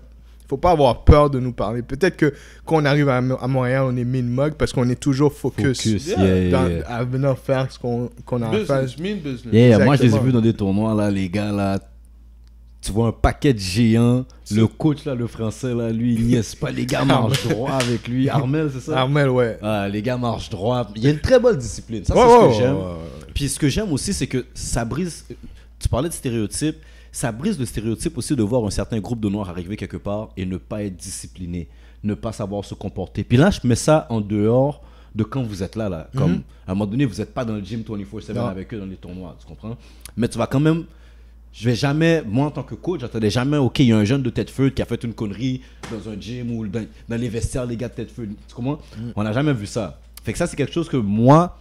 faut pas avoir peur de nous parler. Peut-être que quand on arrive à Montréal, on est mid-mug parce qu'on est toujours focus, Yeah. à venir faire ce qu'on a à faire. Business, mean business. Yeah, moi je les ai Exactement. vus dans des tournois là, les gars là. Tu vois un paquet de géants. Le coach là, le français là, lui il niaise pas. Les gars marchent droit avec lui. Armel, c'est ça? Armel, ouais. Ah, les gars marchent droit. Il y a une très bonne discipline. Ça, c'est Ouais, ce que ouais, j'aime. ouais. Puis ce que j'aime aussi, c'est que ça brise. Tu parlais de stéréotypes. Ça brise le stéréotype aussi de voir un certain groupe de Noirs arriver quelque part et ne pas être discipliné, ne pas savoir se comporter. Puis là, je mets ça en dehors de quand vous êtes là. Comme à un moment donné, vous n'êtes pas dans le gym 24/7 Non. avec eux dans les tournois, tu comprends? Mais tu vas quand même. Je vais jamais, moi en tant que coach, j'attendais jamais, ok, il y a un jeune de Tedford qui a fait une connerie dans un gym ou dans les vestiaires, les gars de Tedford. Tu comprends? On n'a jamais vu ça. Fait que ça, c'est quelque chose que moi,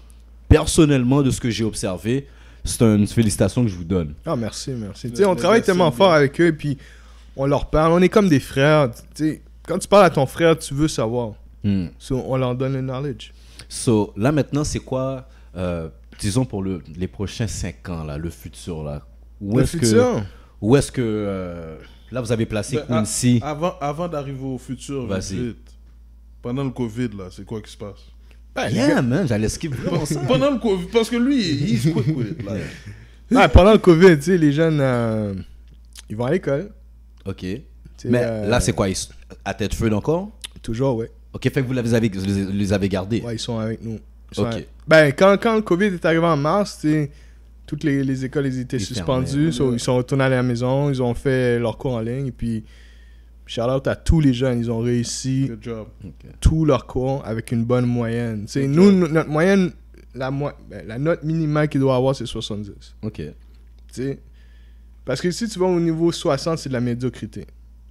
personnellement, de ce que j'ai observé, c'est une félicitation que je vous donne. Ah, merci. Tu sais, on travaille tellement c'est fort bien. avec eux, et puis on leur parle. On est comme des frères. Tu sais, quand tu parles à ton frère, tu veux savoir. Hmm. So, on leur donne le knowledge. So, là maintenant, c'est quoi, disons pour les prochains 5 ans, là, le futur, là? Où Le est-ce futur? où est-ce que là, vous avez placé Ben, Quincy? Avant d'arriver au futur, Vas-y. vite. Pendant le Covid, là, c'est quoi qui se passe? Ben, Yeah, man, j'allais skip vraiment ça. Pendant le Covid, parce que lui, he's quick with it. Là. ouais, pendant le COVID, tu sais, les jeunes, ils vont à l'école. Ok. Tu sais, Mais là, c'est quoi? À Tedford encore? Toujours, ouais. Ok, fait que vous les avez gardés. Ouais, ils sont avec nous. Ils sont Ok. avec- Ben, quand le COVID est arrivé en mars, tu sais, toutes les écoles elles étaient Ils suspendues. fermaient. Ils sont retournés à la maison, ils ont fait leurs cours en ligne. Et puis, shout out à tous les jeunes, ils ont réussi Good job. Ok. tous leurs cours avec une bonne moyenne. Tu sais, nous, notre moyenne, la note minimale qu'il doit avoir, c'est 70. Ok. Tu sais. Parce que si tu vas au niveau 60, c'est de la médiocrité.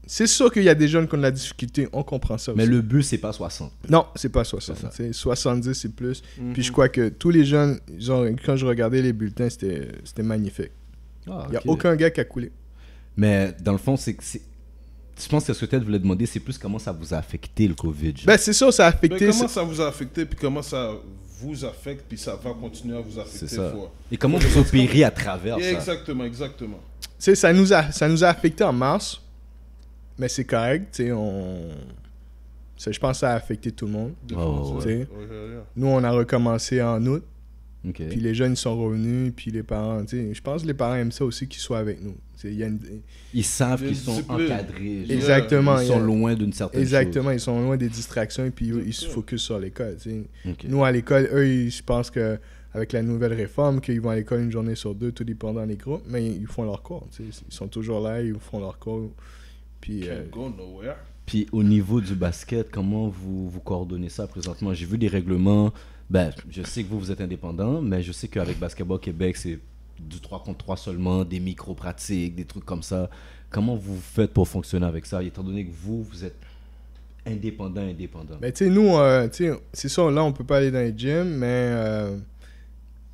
C'est sûr qu'il y a des jeunes qui ont de la difficulté, on comprend ça aussi. Mais le but, c'est pas 60. Non, c'est pas 60. C'est ça. C'est 70, c'est plus. Mhm. Puis je crois que tous les jeunes, quand je regardais les bulletins, c'était magnifique. Ah, Il n'y a ok. aucun gars qui a coulé. Mais dans le fond, je pense que ce que Ted voulait demander, c'est plus comment ça vous a affecté le COVID. genre. Ben, c'est sûr, ça a Mais affecté. comment ça vous a affecté, puis comment ça vous affecte, puis ça va continuer à vous affecter. C'est ça. fois. Et comment vous opérez à travers Yeah, ça? exactement. Tu sais, ça nous a affecté en mars, mais c'est correct. Tu sais, je pense que ça a affecté tout le monde. Oh, Tu sais. Ouais. Nous, on a recommencé en août. Ok. Puis les jeunes ils sont revenus, puis les parents, tu sais, je pense que les parents aiment ça aussi qu'ils soient avec nous. Tu sais, il y a Ils savent Il y a qu'ils une sont discipline. encadrés. genre. Exactement. Ils sont loin d'une certaine Exactement, ils sont loin des distractions et puis eux, ils se sûr. focus sur l'école. Tu sais. chose. Ok. Nous, à l'école, eux, je pense qu'avec la nouvelle réforme, qu'ils vont à l'école une journée sur deux, tout dépendant des groupes, mais ils font leur cours. Tu sais. Ils sont toujours là, ils font leur cours. Puis, Can't go nowhere. Puis au niveau du basket, comment vous coordonnez ça présentement? J'ai vu des règlements. Ben, je sais que vous êtes indépendant, mais je sais qu'avec Basketball Québec, c'est du 3 contre 3 seulement, des micro-pratiques, des trucs comme ça. Comment vous faites pour fonctionner avec ça, étant donné que vous êtes indépendant? mais tu sais, nous, tu sais, c'est ça, là, on peut pas aller dans les gyms, mais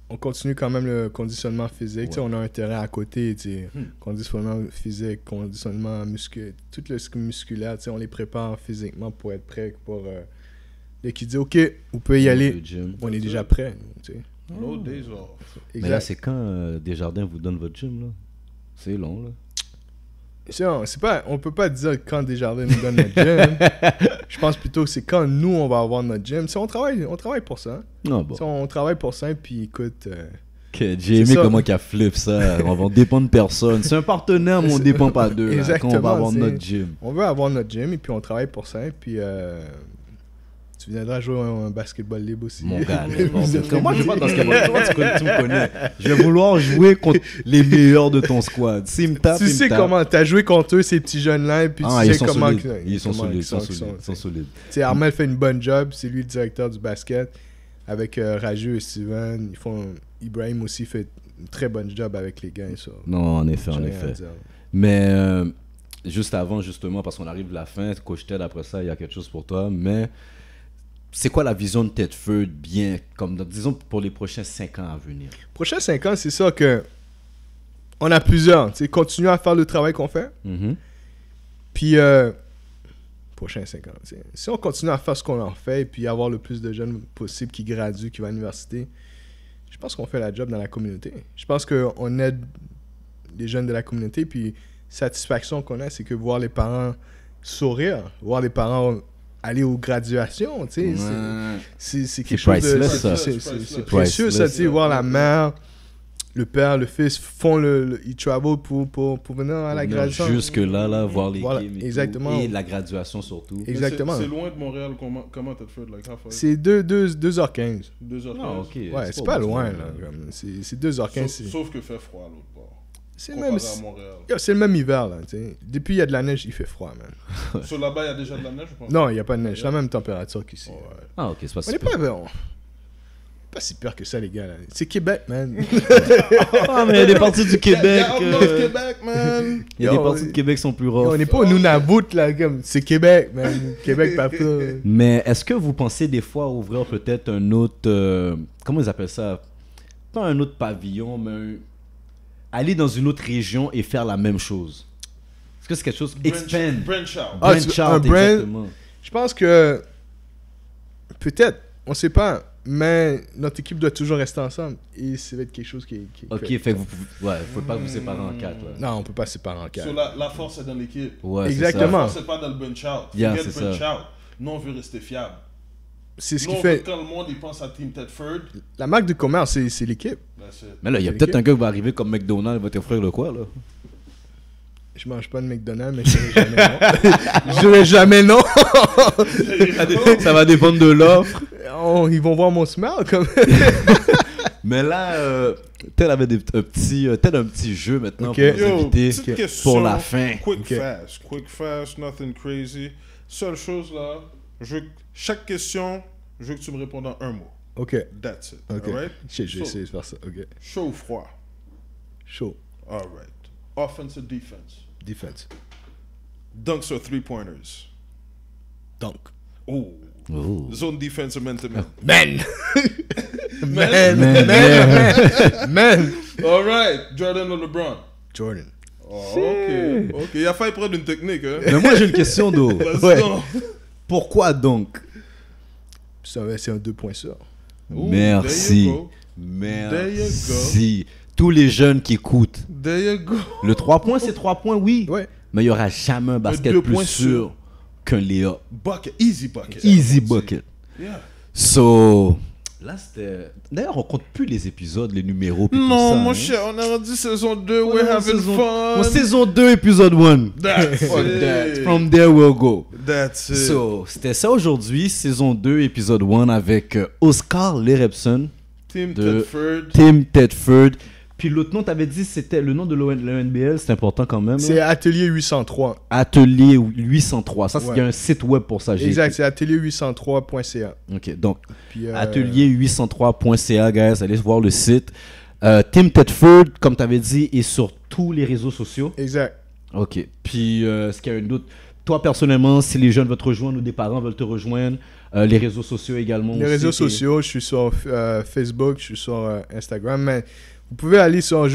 on continue quand même le conditionnement physique. Tu sais, Ouais. on a un terrain à côté, tu sais, conditionnement physique, conditionnement musculaire, tout le musculaire, tu sais, on les prépare physiquement pour être prêts pour... dès qu'ils disent « OK, vous pouvez y aller Le gym. », on est déjà prêts, tu sais. No days off. Mais là, c'est quand Desjardins vous donne votre gym, là? C'est long, là. C'est pas, on peut pas dire quand Desjardins nous donne notre gym. Je pense plutôt que c'est quand nous, on va avoir notre gym. Si on travaille pour ça. Non, bon. Si on travaille pour ça, puis écoute... J'ai aimé ça. comment qu'il a flip ça. On va dépendre de personne. C'est un partenaire, mais on dépend pas d'eux. là, Quand on va avoir Exactement, notre c'est- gym. On veut avoir notre gym et puis on travaille pour ça. Et puis tu viendras jouer un basketball libre aussi. Mon gars, moi je vois dans ce cas tu me connais. Je vais vouloir jouer contre les meilleurs de ton squad. S'ils me tapent, Tu ils me sais tapent. comment, t'as joué contre eux, ces petits jeunes-là, et puis Ah, tu ils sais sont comment... solides. que- Ils sont comment solides. ils Ils sont qu'ils solides. Ils sont solides. Tu sais, Armel fait une bonne job, c'est lui le directeur du basket. Avec Raju et Steven, Ibrahim aussi fait une très bonne job avec les gars. Ça. Non, en effet, J'ai en rien à effet. dire. Mais juste avant, justement, parce qu'on arrive à la fin, Coach Ted, après ça, il y a quelque chose pour toi. Mais c'est quoi la vision de Tedford, bien, comme disons pour les prochains 5 ans à venir? Prochains 5 ans, c'est ça que on a plusieurs. Tu sais, continuer à faire le travail qu'on fait. Mhm. Puis, prochains 5 ans. Tu sais, si on continue à faire ce qu'on en fait et puis avoir le plus de jeunes possible qui graduent, qui vont à l'université, je pense qu'on fait la job dans la communauté. Je pense qu'on aide les jeunes de la communauté. Puis, satisfaction qu'on a, c'est que voir les parents sourire, voir les parents aller aux graduations, tu sais, Ouais. c'est quelque C'est chose de... priceless, ça. C'est précieux, ça, tu sais, Priceless. voir la mère, le père, le fils font ils travel pour venir à la graduation. Jusque là, voir les Voilà, games et, exactement. tout, et la graduation surtout. Et- Exactement. C'est loin de Montréal. Comment Tedford, like, how far? C'est 2h15. 2h15. Ah, ok. Ouais, c'est pas loin, là. là. comme, C'est 2h15. Sauf que fait froid à l'autre bord. C'est Comparé même, à Montréal. Yo, c'est le même hiver, là. tu sais. Depuis, il y a de la neige, il fait froid, man. Sur là-bas, il y a déjà de la neige, je pense. Non, il n'y a pas de neige. C'est la même température qu'ici. Ouais. Ah, ok, c'est pas On si n'est pire. pas si pire que ça, les gars. Là. C'est Québec, man. Ah, mais il y a des parties du Québec. Il y a Québec, man. Il y a des Yo, parties de Québec qui sont plus rough. On n'est pas au Nunavut, là. Comme... C'est Québec, man. Québec partout. Mais est-ce que vous pensez des fois ouvrir peut-être un autre... comment ils appellent ça? Pas un autre pavillon, mais aller dans une autre région et faire la même chose? Est-ce que c'est quelque chose... Expand. Branch out. Ah, Branch un out, brand- exactement. Je pense que peut-être, on sait pas, mais notre équipe doit toujours rester ensemble et ça va être quelque chose qui Ok, fait que vous pouvez... Ouais, faut pas vous séparer en 4, là. Non, on peut pas se séparer en quatre. So, la force est dans l'équipe. Ouais, c'est Exactement. La force n'est pas dans le bunch out. Yeah, Forget c'est bunch ça. out. Nous, on veut rester fiable. C'est ce Nous, qui on veut fait quand le monde il pense à Team Tedford, la marque de commerce, c'est l'équipe. that's it. Mais là, il y a C'est peut-être l'équipe. un gars qui va arriver comme McDonald's et va t'offrir le quoi, là? Je mange pas de McDonald's, mais je dirais jamais non. Je dirais jamais non. Ça va dépendre de l'offre. Ils vont voir mon smell comme. Mais là, tel avait un petit jeu maintenant Ok. pour nos Yo, invités petite question. pour la fin. Quick fast, nothing crazy. Seule chose là, chaque question, je veux que tu me répondes en un mot. Ok. That's it. Ok. Alright? J'ai So, essayé de faire ça. Ok. chaud ou froid? Chaud. Alright. Offense or defense? Defense. Dunks or three-pointers? Dunk. Oh. Oh. Zone defense or man-to-man? Man. Man. Man. Alright. Jordan or LeBron? Jordan. Oh, ok. Ok. Il a failli prendre une technique, hein? Mais moi, j'ai une question, d'eau. Let's Ouais. go. Pourquoi donc? C'est un 2 points sûr. Ooh, Merci. there you go. Merci. Tous les jeunes qui écoutent. There you go. Le 3 points, c'est 3 points, oui. Ouais. Mais il n'y aura jamais un basket 2 plus points sûr qu'un layup. Bucket. Easy bucket. Easy bucket. Yeah. So, Là, c'était... D'ailleurs, on compte plus les épisodes, les numéros, puis tout Non, ça. mon hein. cher, on a rendu saison 2, we're having fun. Saison 2, épisode 1. That's Fuck that. it. From there we'll go. That's it. So, c'était ça aujourd'hui, saison 2, épisode 1, avec Oscar Lerepson, Tim de Tedford. Tim Tedford. Puis l'autre nom, t'avais dit, c'était le nom de l'ONBL, c'est important quand même. C'est là. Atelier 803. Atelier 803. Ça, il y a Ouais. un site web pour ça. j'ai Exact, c'est atelier803.ca. Ok, donc Puis, atelier803.ca, guys, allez voir le site. Tim Tedford, comme tu avais dit, est sur tous les réseaux sociaux. Exact. Ok, puis est-ce qu'il y a un doute? Toi, personnellement, si les jeunes veulent te rejoindre ou des parents veulent te rejoindre, les réseaux sociaux également. Les aussi, réseaux et- sociaux, je suis sur Facebook, je suis sur Instagram, mais vous pouvez aller sur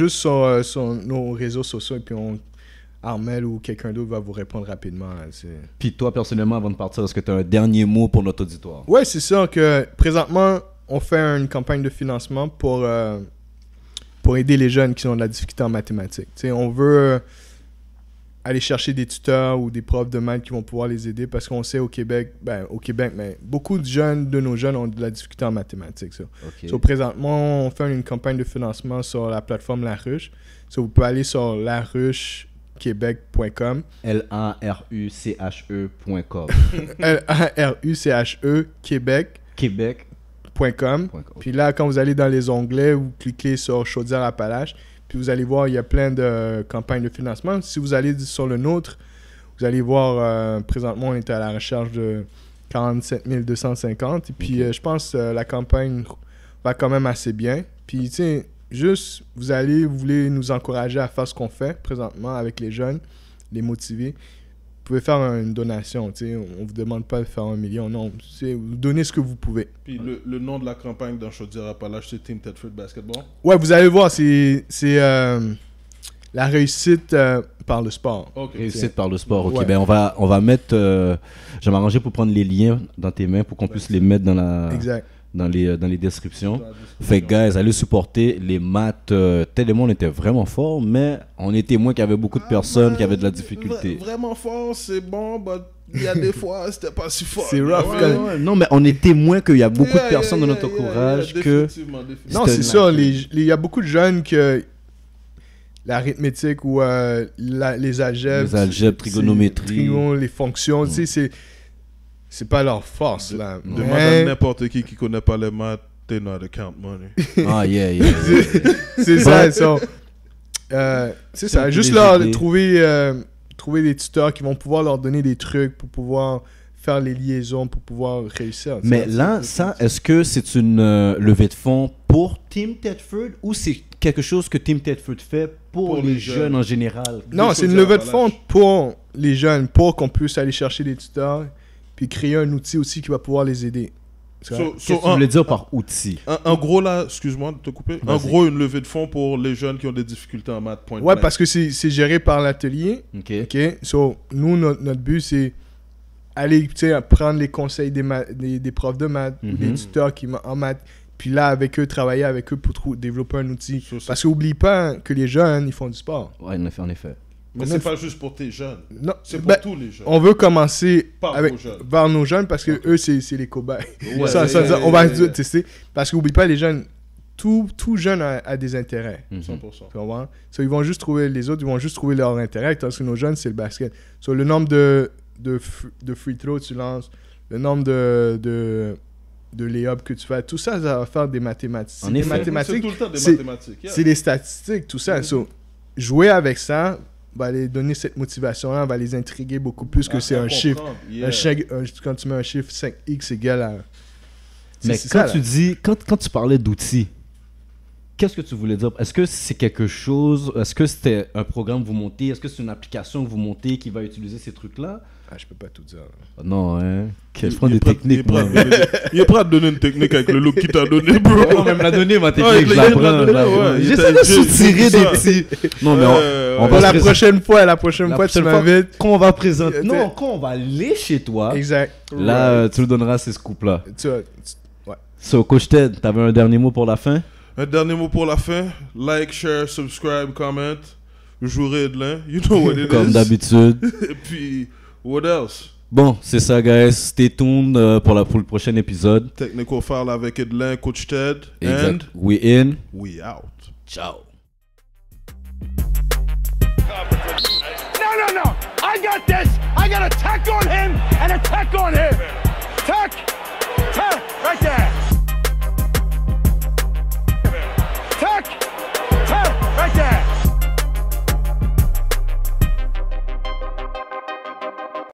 nos réseaux sociaux et puis Armel ou quelqu'un d'autre va vous répondre rapidement. Là, Puis toi, personnellement, avant de partir, est-ce que tu as un dernier mot pour notre auditoire? Ouais, c'est sûr que présentement, on fait une campagne de financement pour aider les jeunes qui ont de la difficulté en mathématiques. T'sais, on veut aller chercher des tuteurs ou des profs de maths qui vont pouvoir les aider parce qu'on sait au Québec, mais beaucoup de nos jeunes ont de la difficulté en mathématiques. Ça. Ok. So, présentement, on fait une campagne de financement sur la plateforme La Ruche. So, vous pouvez aller sur laruchequebec.com. LARUCHE.com. LARUCHE Québec. Québec.com. Puis là, quand vous allez dans les onglets, vous cliquez sur Chaudière-Appalaches. Puis vous allez voir, il y a plein de campagnes de financement. Si vous allez sur le nôtre, vous allez voir, présentement, on est à la recherche de 47 250. Et puis, je pense que la campagne va quand même assez bien. Puis, tu sais, juste, vous voulez nous encourager à faire ce qu'on fait présentement avec les jeunes, les motiver. Vous pouvez faire une donation, tu sais. On ne vous demande pas de faire 1 million, non. Vous donnez ce que vous pouvez. Puis le nom de la campagne dans Chaudière-Appalaches, c'est Tim Tedford Basketball. Ouais, vous allez voir, c'est la réussite par le sport. Ok. Réussite par le sport. Ok, Ouais. ben on va mettre. Je vais m'arranger pour prendre les liens dans tes mains pour qu'on puisse les mettre Exact. dans les descriptions. Dans la description. Fait que, guys, allez supporter les maths. Télémon était vraiment fort, mais on est témoin qu'il y avait beaucoup de personnes qui avaient de la difficulté. Vraiment fort, c'est bon, mais il y a des fois, c'était pas si fort. C'est rough, Ouais, quand- ouais. Non, mais on est témoin qu'il y a beaucoup de Yeah, personnes yeah, dans notre yeah, entourage yeah, que. définitivement. Non, C'était c'est ça. une- Il y a beaucoup de jeunes que l'arithmétique ou les algèbres, Les algèbres, trigonométrie. les fonctions, tu sais, c'est pas leur force, là. Demande à Mais n'importe qui connaît pas les maths, they know how to count money. Ah, yeah, yeah. c'est ça, c'est ça. C'est Juste des leur idées. trouver des tuteurs qui vont pouvoir leur donner des trucs pour pouvoir faire les liaisons, pour pouvoir réussir. tu Mais sais. là, ça, est-ce que c'est une levée de fonds pour Tim Tedford ou c'est quelque chose que Tim Tedford fait pour les jeunes en général? Non, Des c'est une choses à levée de fonds Appalaches. pour les jeunes, pour qu'on puisse aller chercher des tuteurs, puis créer un outil aussi qui va pouvoir les aider. Tu vois? Qu'est-ce que tu voulais dire par outil? En gros, là, excuse-moi de te couper. En Vas-y. gros, une levée de fonds pour les jeunes qui ont des difficultés en maths. Point Ouais, blank. parce que c'est géré par l'atelier. Ok. OK? So, nous, notre but, c'est aller, tu sais, prendre les conseils des profs de maths ou des Mhm. tuteurs en maths, puis là, avec eux, travailler avec eux pour développer un outil. Ça, c'est- Parce qu'oublie pas que les jeunes, ils font du sport. Ouais, en effet, en effet. Mais c'est pas juste pour tes jeunes. Non, C'est pour ben, tous les jeunes. on veut commencer Par avec, vos jeunes. vers nos jeunes parce que eux, c'est les cobayes. Ouais, On va yeah. tester. Parce qu'oublie pas, les jeunes, tout jeune a des intérêts. Mhm. 100%. Tu comprends? So, ils vont juste trouver les autres, ils vont juste trouver leur intérêt, parce que nos jeunes, c'est le basket. So, le nombre de free throws que tu lances, le nombre de lay-ups que tu fais, tout ça, ça va faire des mathématiques. En C'est des effet. C'est mathématiques, tout le temps des c'est- mathématiques. yeah. c'est des statistiques, tout ça. So, jouer avec ça va les donner cette motivation-là, va les intriguer beaucoup plus que À c'est un chiffre. comprendre, yeah. Quand tu mets un chiffre 5x égale à... Mais c'est quand ça, tu là. dis, quand tu parlais d'outils, qu'est-ce que tu voulais dire? Est-ce que c'est quelque chose, est-ce que c'était un programme que vous montez, est-ce que c'est une application que vous montez qui va utiliser ces trucs-là? Ah, je peux pas tout dire. Ah non, hein? Je Il- prends il des est prêt- techniques, il est moi. prêt à te donner- Il est prêt à te donner une technique avec le look qu'il t'a donné, bro. Non, mais me l'a donné, ma Ouais, technique, je il la me l'a prends. donné, je la prends. ouais, il J'essaie t'a- de soutirer c'est des ça. petits... Non, mais on Ouais, va ouais. Pour se la présenter- prochaine fois, tu fois, m'invites. quand on va présenter... Tu- Non, quand on va aller chez toi, Exact. là, tu nous donneras ces scoops-là. Ouais. So, Coach Ted, t'avais un dernier mot pour la fin? Un dernier mot pour la fin. Like, share, subscribe, comment. Jouer de l'un. You know what it is. Comme d'habitude. Et puis, what else? Bon, c'est ça, guys. Stay tuned pour le prochain épisode. Technical File avec Edlin, Coach Ted. Exact. And We in. we out. Ciao. No, no, no. I got this. I got a tech on him and a tech on him.